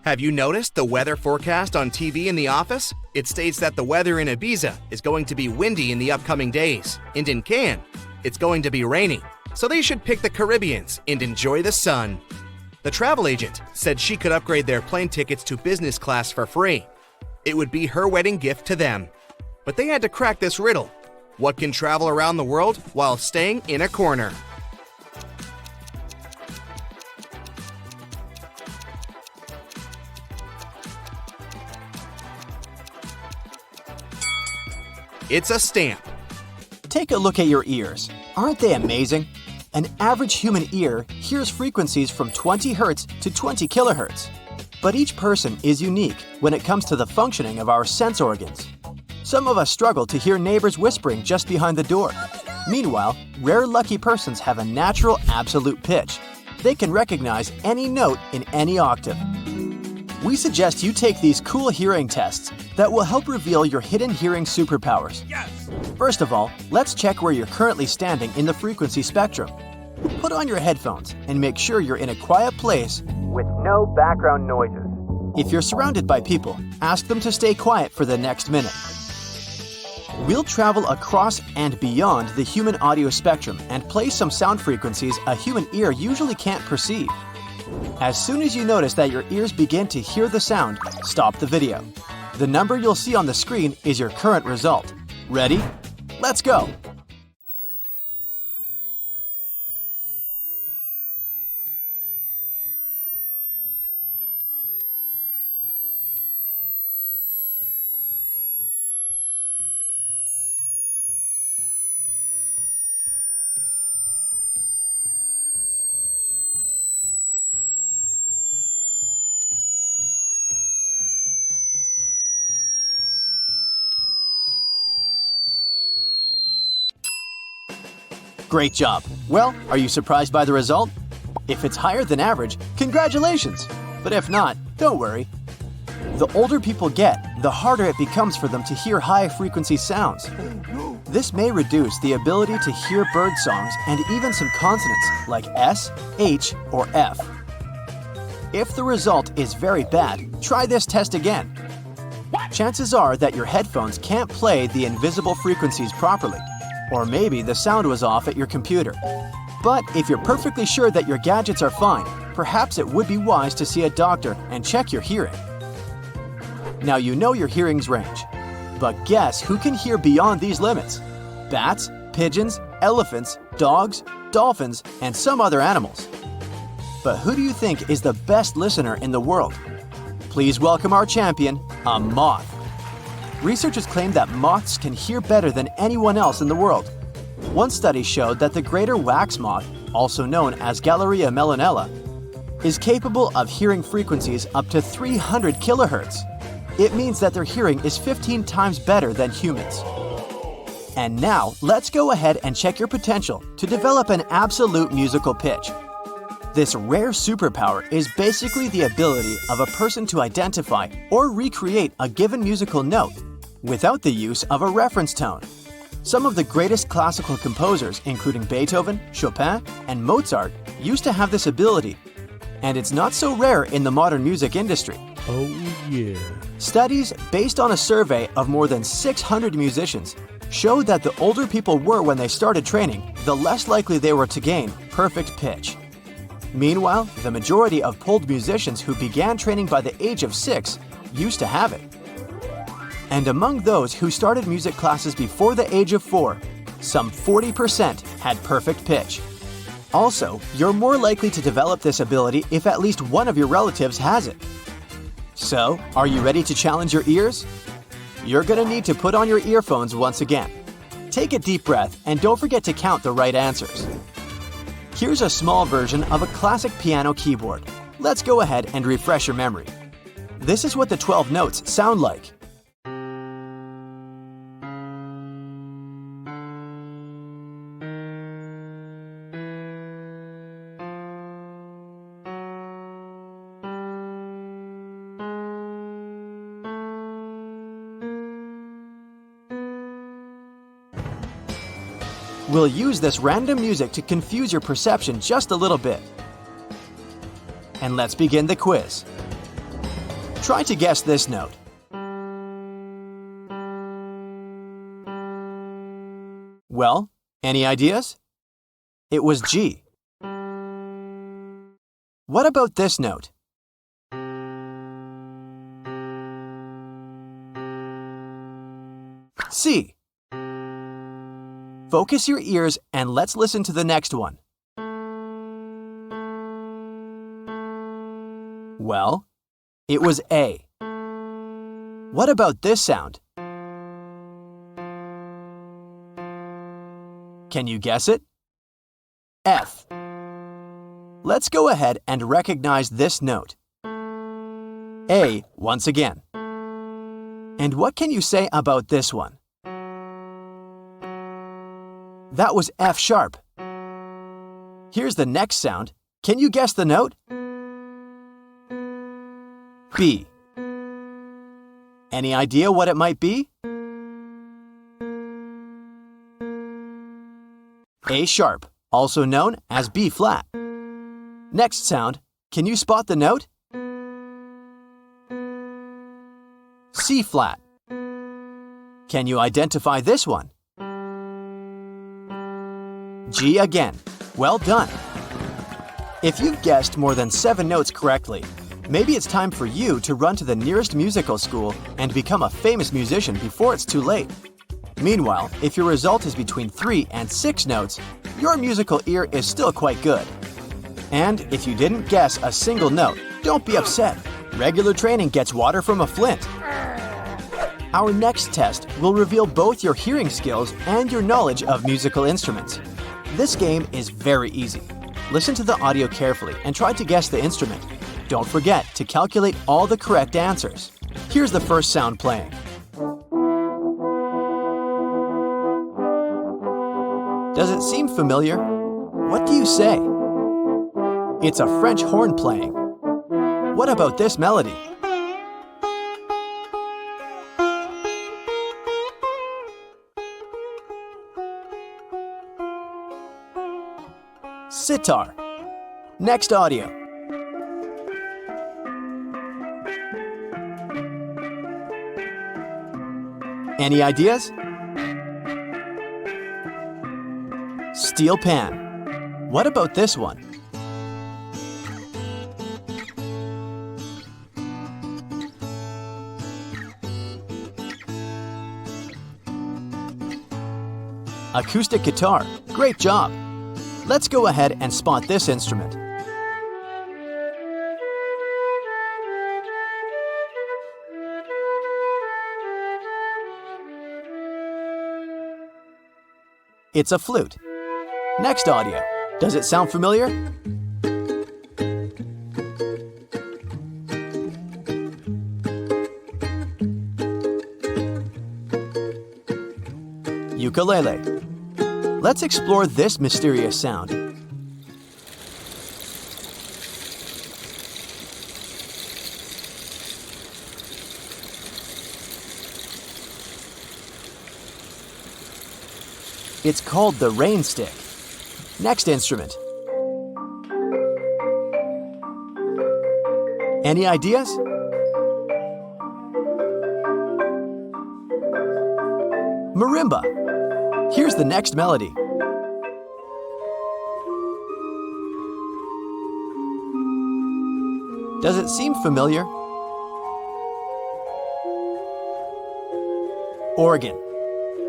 Have you noticed the weather forecast on TV in the office? It states that the weather in Ibiza is going to be windy in the upcoming days, and in Cannes, it's going to be rainy. So they should pick the Caribbeans and enjoy the sun. The travel agent said she could upgrade their plane tickets to business class for free. It would be her wedding gift to them. But they had to crack this riddle. What can travel around the world while staying in a corner? It's a stamp. Take a look at your ears. Aren't they amazing? An average human ear hears frequencies from 20 Hz to 20 kHz. But each person is unique when it comes to the functioning of our sense organs. Some of us struggle to hear neighbors whispering just behind the door. Meanwhile, rare lucky persons have a natural absolute pitch. They can recognize any note in any octave. We suggest you take these cool hearing tests that will help reveal your hidden hearing superpowers. First of all, let's check where you're currently standing in the frequency spectrum. Put on your headphones and make sure you're in a quiet place with no background noises. If you're surrounded by people, ask them to stay quiet for the next minute. We'll travel across and beyond the human audio spectrum and play some sound frequencies a human ear usually can't perceive. As soon as you notice that your ears begin to hear the sound, stop the video. The number you'll see on the screen is your current result. Ready? Let's go! Great job! Well, are you surprised by the result? If it's higher than average, congratulations! But if not, don't worry. The older people get, the harder it becomes for them to hear high-frequency sounds. This may reduce the ability to hear bird songs and even some consonants like S, H, or F. If the result is very bad, try this test again. Chances are that your headphones can't play the invisible frequencies properly. Or maybe the sound was off at your computer. But if you're perfectly sure that your gadgets are fine, perhaps it would be wise to see a doctor and check your hearing. Now you know your hearing's range. But guess who can hear beyond these limits? Bats, pigeons, elephants, dogs, dolphins, and some other animals. But who do you think is the best listener in the world? Please welcome our champion, a moth. Researchers claim that moths can hear better than anyone else in the world. One study showed that the greater wax moth, also known as Galleria melanella, is capable of hearing frequencies up to 300 kHz. It means that their hearing is 15 times better than humans. And now, let's go ahead and check your potential to develop an absolute musical pitch. This rare superpower is basically the ability of a person to identify or recreate a given musical note without the use of a reference tone. Some of the greatest classical composers, including Beethoven, Chopin, and Mozart, used to have this ability, and it's not so rare in the modern music industry. Oh yeah. Studies based on a survey of more than 600 musicians showed that the older people were when they started training, the less likely they were to gain perfect pitch. Meanwhile, the majority of polled musicians who began training by the age of 6 used to have it. And among those who started music classes before the age of 4, some 40% had perfect pitch. Also, you're more likely to develop this ability if at least one of your relatives has it. So, are you ready to challenge your ears? You're going to need to put on your earphones once again. Take a deep breath and don't forget to count the right answers. Here's a small version of a classic piano keyboard. Let's go ahead and refresh your memory. This is what the 12 notes sound like. We'll use this random music to confuse your perception just a little bit. And let's begin the quiz. Try to guess this note. Well, any ideas? It was G. What about this note? C. Focus your ears and let's listen to the next one. Well, it was A. What about this sound? Can you guess it? F. Let's go ahead and recognize this note. A once again. And what can you say about this one? That was F sharp. Here's the next sound. Can you guess the note? B. Any idea what it might be? A sharp, also known as B flat. Next sound, can you spot the note? C flat. Can you identify this one? G again. Well done. If you've guessed more than 7 notes correctly, maybe it's time for you to run to the nearest musical school and become a famous musician before it's too late. Meanwhile, if your result is between 3 and 6 notes, your musical ear is still quite good. And if you didn't guess a single note, don't be upset. Regular training gets water from a flint. Our next test will reveal both your hearing skills and your knowledge of musical instruments. This game is very easy. Listen to the audio carefully and try to guess the instrument. Don't forget to calculate all the correct answers. Here's the first sound playing. Does it seem familiar? What do you say? It's a French horn playing. What about this melody? Sitar. Next audio. Any ideas? Steel pan. What about this one? Acoustic guitar. Great job! Let's go ahead and spot this instrument. It's a flute. Next audio. Does it sound familiar? Ukulele. Let's explore this mysterious sound. It's called the rain stick. Next instrument. Any ideas? Marimba. Here's the next melody. Does it seem familiar? Organ.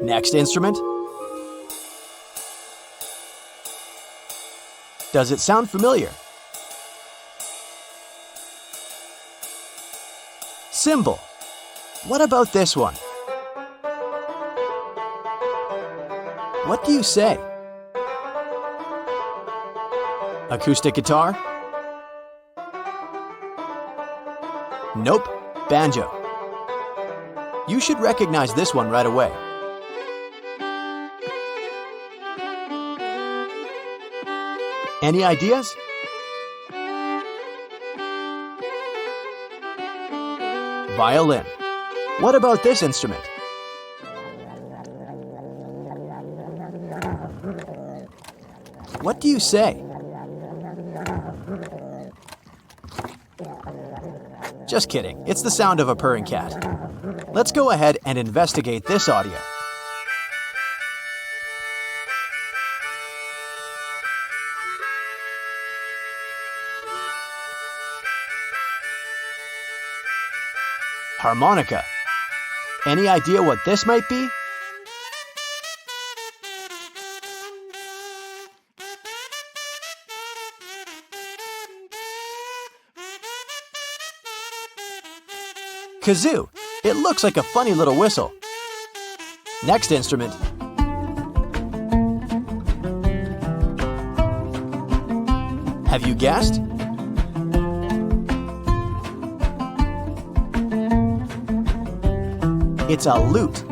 Next instrument. Does it sound familiar? Cymbal. What about this one? What do you say? Acoustic guitar? Nope, banjo. You should recognize this one right away. Any ideas? Violin. What about this instrument? What do you say? Just kidding, it's the sound of a purring cat. Let's go ahead and investigate this audio. Harmonica. Any idea what this might be? Kazoo. It looks like a funny little whistle. Next instrument. Have you guessed? It's a lute.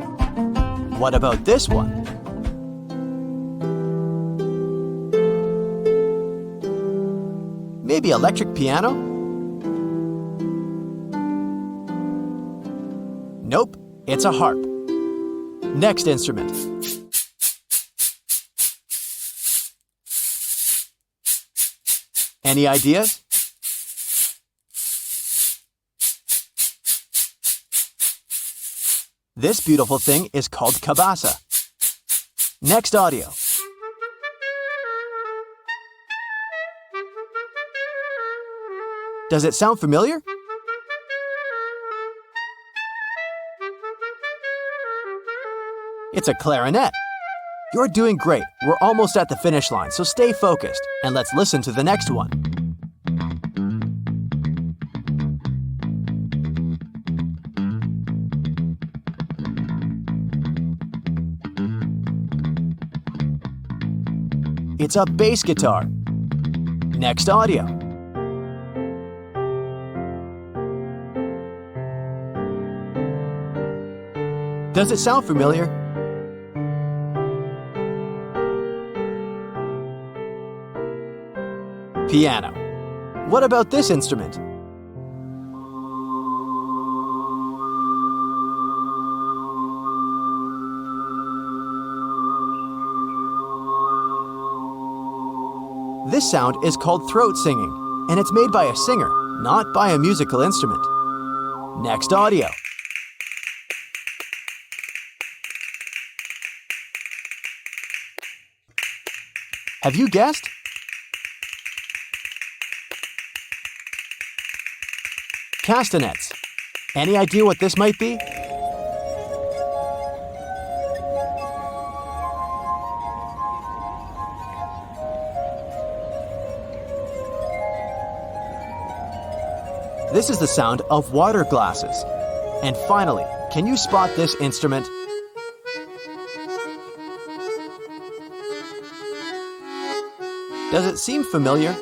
What about this one? Maybe electric piano? Nope, it's a harp. Next instrument. Any ideas? This beautiful thing is called kabasa. Next audio. Does it sound familiar? It's a clarinet. You're doing great. We're almost at the finish line, so stay focused and let's listen to the next one. It's a bass guitar. Next audio. Does it sound familiar? Piano. What about this instrument? This sound is called throat singing, and it's made by a singer, not by a musical instrument. Next audio. Have you guessed? Castanets. Any idea what this might be? This is the sound of water glasses. And finally, can you spot this instrument? Does it seem familiar?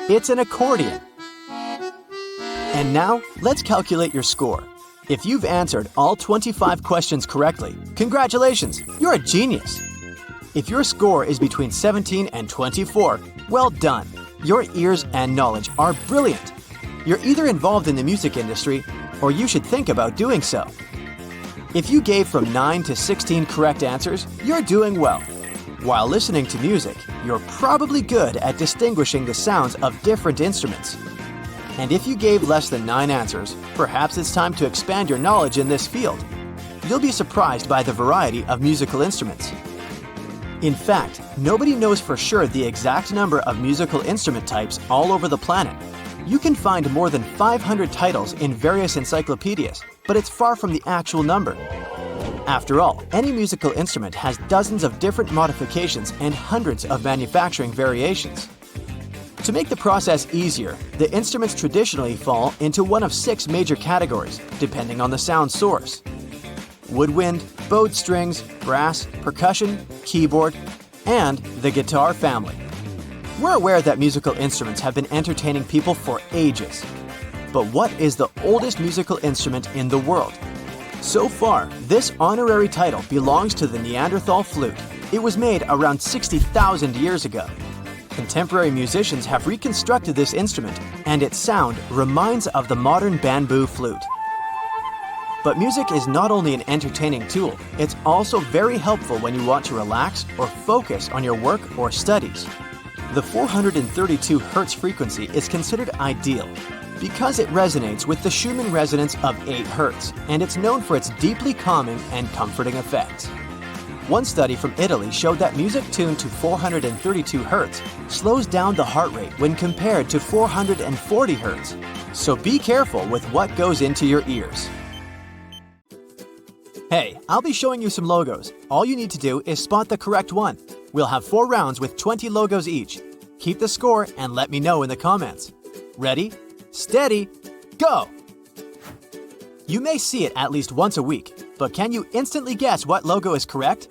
It's an accordion. And now, let's calculate your score. If you've answered all 25 questions correctly, congratulations, you're a genius. If your score is between 17 and 24, well done. Your ears and knowledge are brilliant. You're either involved in the music industry, or you should think about doing so. If you gave from 9 to 16 correct answers, you're doing well. While listening to music, you're probably good at distinguishing the sounds of different instruments. And if you gave less than 9 answers, perhaps it's time to expand your knowledge in this field. You'll be surprised by the variety of musical instruments. In fact, nobody knows for sure the exact number of musical instrument types all over the planet. You can find more than 500 titles in various encyclopedias, but it's far from the actual number. After all, any musical instrument has dozens of different modifications and hundreds of manufacturing variations. To make the process easier, the instruments traditionally fall into one of 6 major categories, depending on the sound source: woodwind, bowed strings, brass, percussion, keyboard, and the guitar family. We're aware that musical instruments have been entertaining people for ages. But what is the oldest musical instrument in the world? So far, this honorary title belongs to the Neanderthal flute. It was made around 60,000 years ago. Contemporary musicians have reconstructed this instrument, and its sound reminds of the modern bamboo flute. But music is not only an entertaining tool, it's also very helpful when you want to relax or focus on your work or studies. The 432 Hz frequency is considered ideal because it resonates with the Schumann resonance of 8 Hz, and it's known for its deeply calming and comforting effects. One study from Italy showed that music tuned to 432 Hz slows down the heart rate when compared to 440 Hz. So be careful with what goes into your ears. Hey, I'll be showing you some logos. All you need to do is spot the correct one. We'll have 4 rounds with 20 logos each. Keep the score and let me know in the comments. Ready, steady, go! You may see it at least once a week, but can you instantly guess what logo is correct?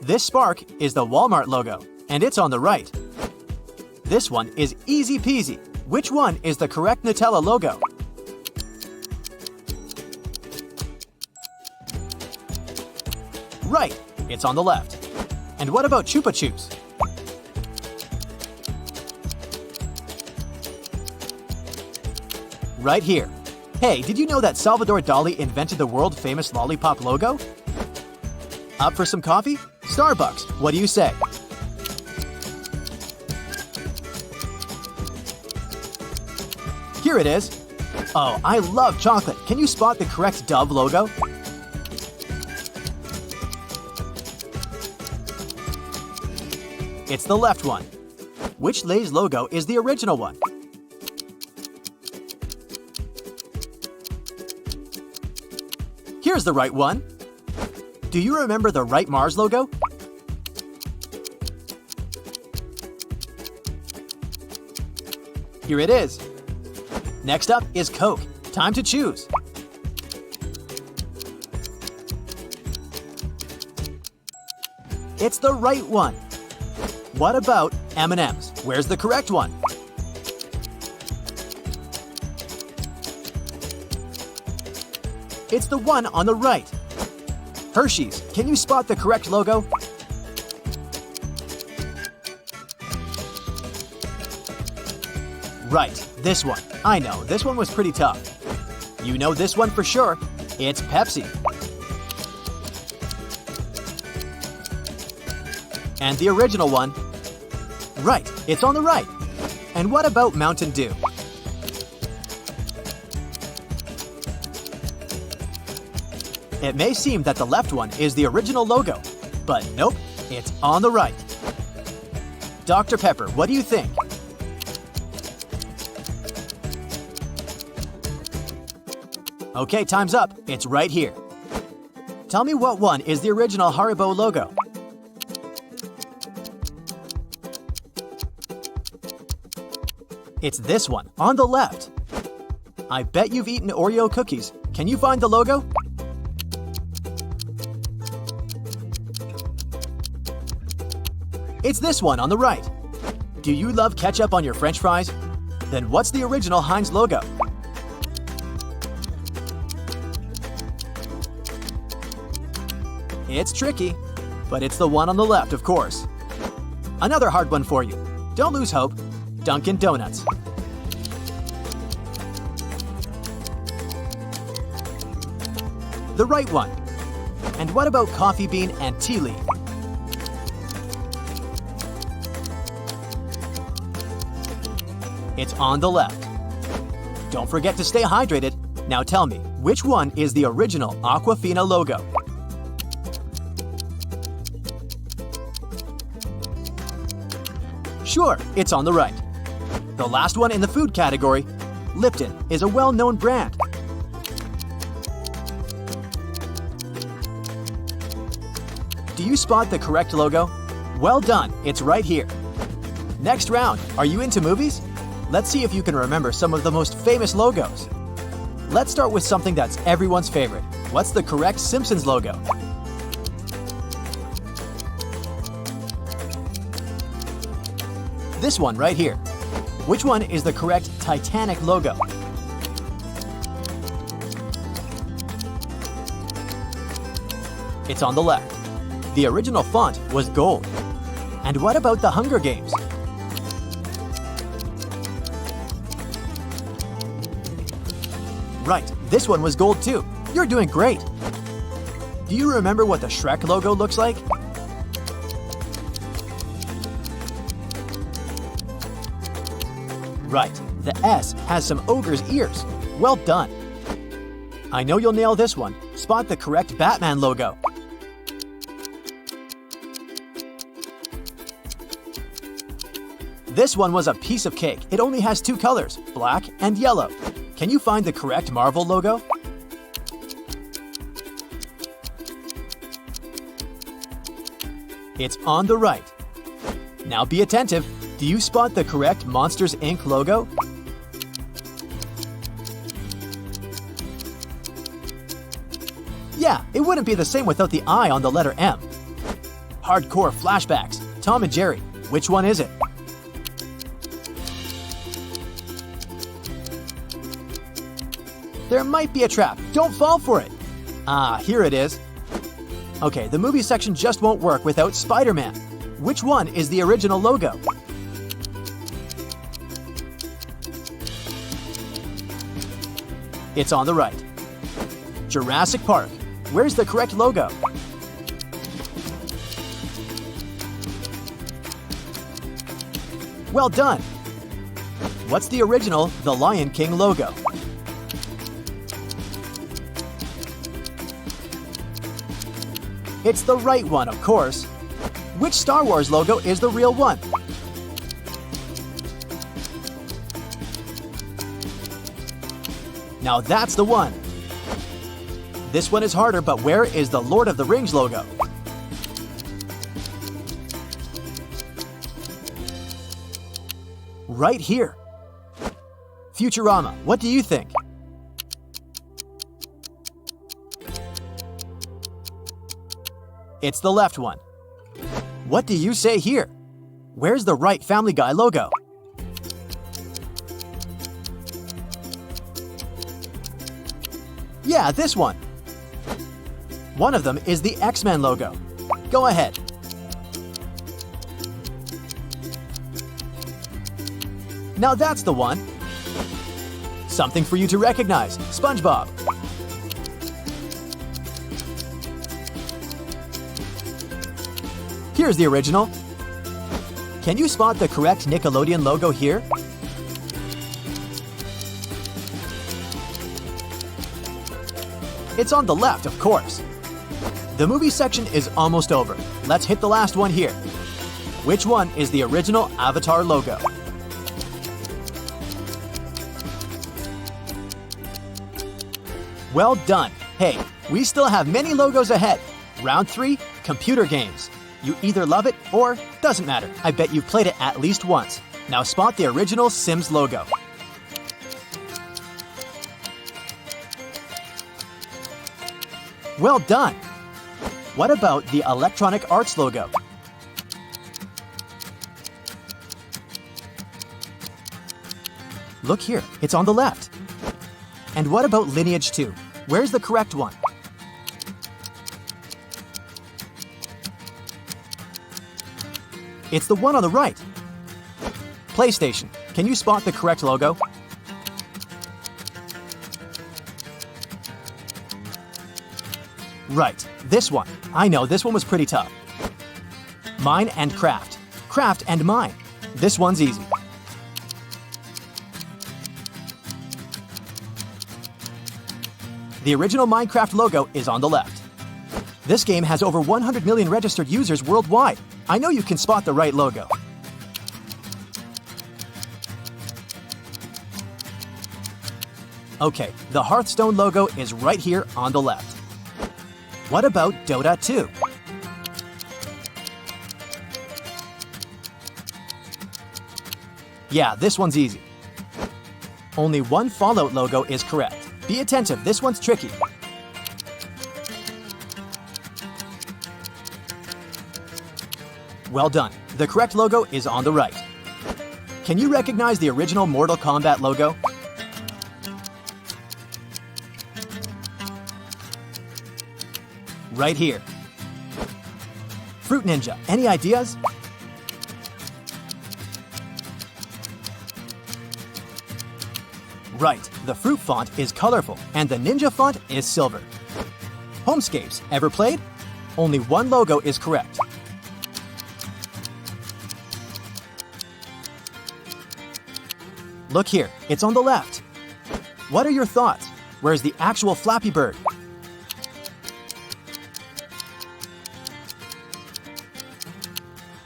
This spark is the Walmart logo, and it's on the right. This one is easy peasy. Which one is the correct Nutella logo? Right, it's on the left. And what about Chupa Chups? Right here. Hey, did you know that Salvador Dali invented the world-famous lollipop logo? Up for some coffee? Starbucks, what do you say? Here it is. Oh, I love chocolate. Can you spot the correct Dove logo? It's the left one. Which Lay's logo is the original one? Here's the right one. Do you remember the right Mars logo? Here it is. Next up is Coke. Time to choose. It's the right one. What about M&M's? Where's the correct one? It's the one on the right. Hershey's, can you spot the correct logo? Right, this one. I know, this one was pretty tough. You know this one for sure. It's Pepsi. And the original one? Right, it's on the right. And what about Mountain Dew? It may seem that the left one is the original logo, but nope, it's on the right. Dr. Pepper, what do you think? Okay, time's up. It's right here. Tell me what one is the original Haribo logo. It's this one, on the left. I bet you've eaten Oreo cookies. Can you find the logo? It's this one on the right. Do you love ketchup on your French fries? Then what's the original Heinz logo? It's tricky, but it's the one on the left, of course. Another hard one for you. Don't lose hope. Dunkin' Donuts. The right one. And what about Coffee Bean and Tea Leaf? It's on the left. Don't forget to stay hydrated. Now tell me, which one is the original Aquafina logo? Sure, it's on the right. The last one in the food category, Lipton, is a well-known brand. Do you spot the correct logo? Well done, it's right here. Next round, are you into movies? Let's see if you can remember some of the most famous logos. Let's start with something that's everyone's favorite. What's the correct Simpsons logo? This one right here. Which one is the correct Titanic logo? It's on the left. The original font was gold. And what about the Hunger Games? Right, this one was gold too. You're doing great. Do you remember what the Shrek logo looks like? Right, the S has some ogre's ears. Well done. I know you'll nail this one. Spot the correct Batman logo. This one was a piece of cake. It only has two colors, black and yellow. Can you find the correct Marvel logo? It's on the right. Now be attentive. Do you spot the correct Monsters, Inc. logo? Yeah, it wouldn't be the same without the I on the letter M. Hardcore flashbacks. Tom and Jerry. Which one is it? There might be a trap. Don't fall for it. Ah, here it is. Okay, the movie section just won't work without Spider-Man. Which one is the original logo? It's on the right. Jurassic Park. Where's the correct logo? Well done. What's the original The Lion King logo? It's the right one, of course. Which Star Wars logo is the real one? Now that's the one. This one is harder, but where is the Lord of the Rings logo? Right here. Futurama, what do you think? It's the left one. What do you say here? Where's the right Family Guy logo? Yeah, this one. One of them is the X-Men logo. Go ahead. Now that's the one. Something for you to recognize. SpongeBob. Here's the original. Can you spot the correct Nickelodeon logo here? It's on the left, of course. The movie section is almost over. Let's hit the last one here. Which one is the original Avatar logo? Well done. Hey, we still have many logos ahead. Round 3, computer games. You either love it or doesn't matter. I bet you've played it at least once. Now spot the original Sims logo. Well done. What about the Electronic Arts logo? Look here, it's on the left. And what about Lineage 2? Where's the correct one? It's the one on the right. PlayStation, can you spot the correct logo? Right, this one. I know, this one was pretty tough. Mine and Craft. Craft and Mine. This one's easy. The original Minecraft logo is on the left. This game has over 100 million registered users worldwide. I know you can spot the right logo. Okay, the Hearthstone logo is right here on the left. What about Dota 2? Yeah, this one's easy. Only one Fallout logo is correct. Be attentive, this one's tricky. Well done. The correct logo is on the right. Can you recognize the original Mortal Kombat logo? Right here. Fruit Ninja, any ideas? Right, the fruit font is colorful and the ninja font is silver. Homescapes, ever played? Only one logo is correct. Look here, it's on the left. What are your thoughts? Where's the actual Flappy Bird?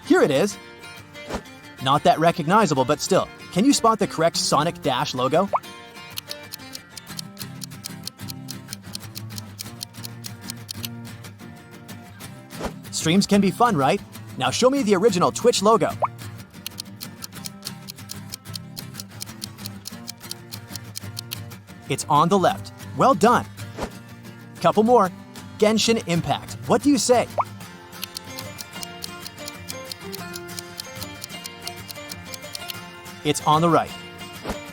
Here it is. Not that recognizable, but still. Can you spot the correct Sonic Dash logo? Streams can be fun, right? Now show me the original Twitch logo. It's on the left. Well done. Couple more. Genshin Impact. What do you say? It's on the right.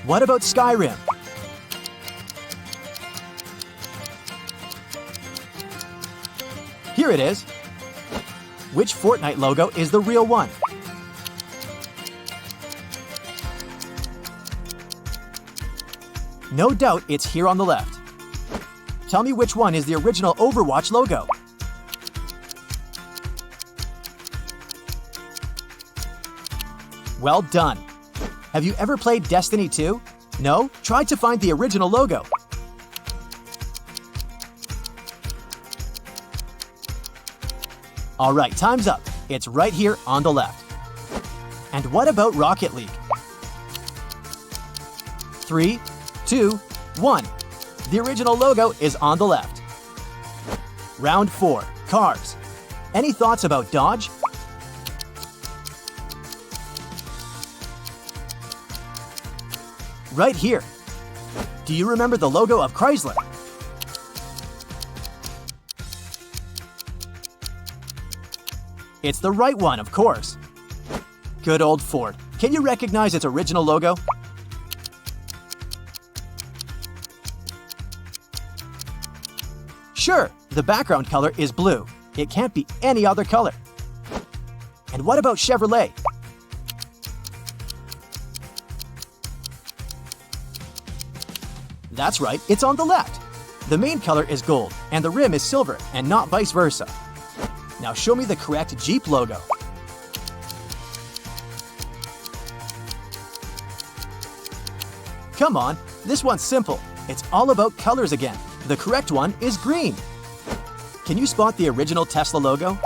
What about Skyrim? Here it is. Which Fortnite logo is the real one? No doubt it's here on the left. Tell me which one is the original Overwatch logo. Well done. Have you ever played Destiny 2? No? Try to find the original logo. All right, time's up. It's right here on the left. And what about Rocket League? 3, 2, 1. The original logo is on the left. Round 4, cars. Any thoughts about Dodge? Right here. Do you remember the logo of Chrysler? It's the right one, of course. Good old Ford. Can you recognize its original logo? Sure, the background color is blue. It can't be any other color. And what about Chevrolet? That's right, it's on the left. The main color is gold, and the rim is silver, and not vice versa. Now show me the correct Jeep logo. Come on, this one's simple. It's all about colors again. The correct one is green. Can you spot the original Tesla logo?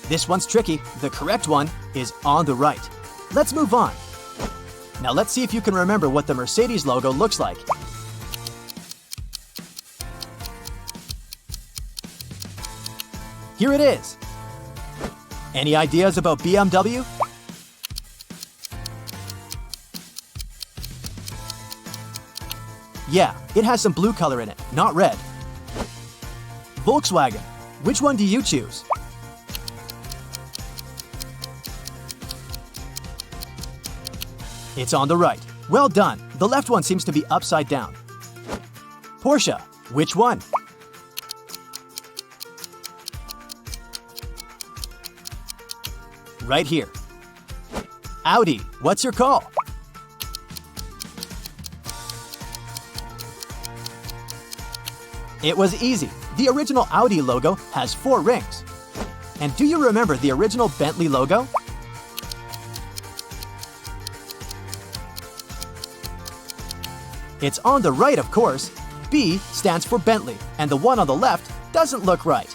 This one's tricky. The correct one is on the right. Let's move on. Now let's see if you can remember what the Mercedes logo looks like. Here it is. Any ideas about BMW? Yeah, it has some blue color in it, not red. Volkswagen. Which one do you choose? It's on the right. Well done. The left one seems to be upside down. Porsche. Which one? Right here. Audi. What's your call? It was easy. The original Audi logo has 4 rings. And do you remember the original Bentley logo? It's on the right, of course. B stands for Bentley, and the one on the left doesn't look right.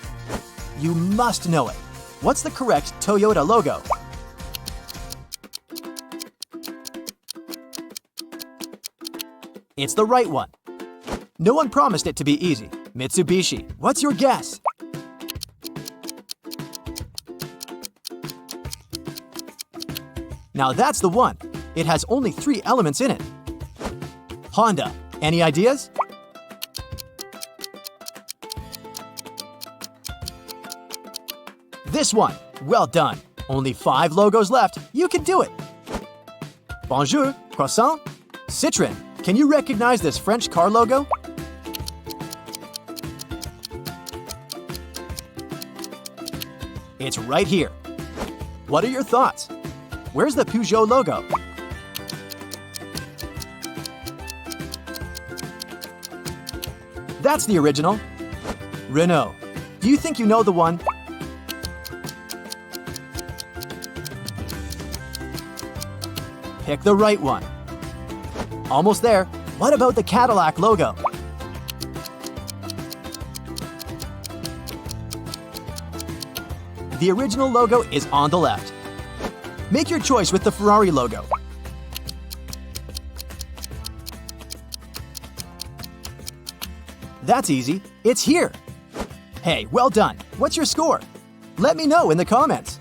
You must know it. What's the correct Toyota logo? It's the right one. No one promised it to be easy. Mitsubishi. What's your guess? Now that's the one. It has only 3 elements in it. Honda. Any ideas? This one. Well done. Only 5 logos left. You can do it. Bonjour. Croissant. Citroën. Can you recognize this French car logo? It's right here. What are your thoughts? Where's the Peugeot logo? That's the original. Renault. Do you think you know the one? Pick the right one. Almost there. What about the Cadillac logo? The original logo is on the left. Make your choice with the Ferrari logo. That's easy. It's here. Hey, well done. What's your score? Let me know in the comments.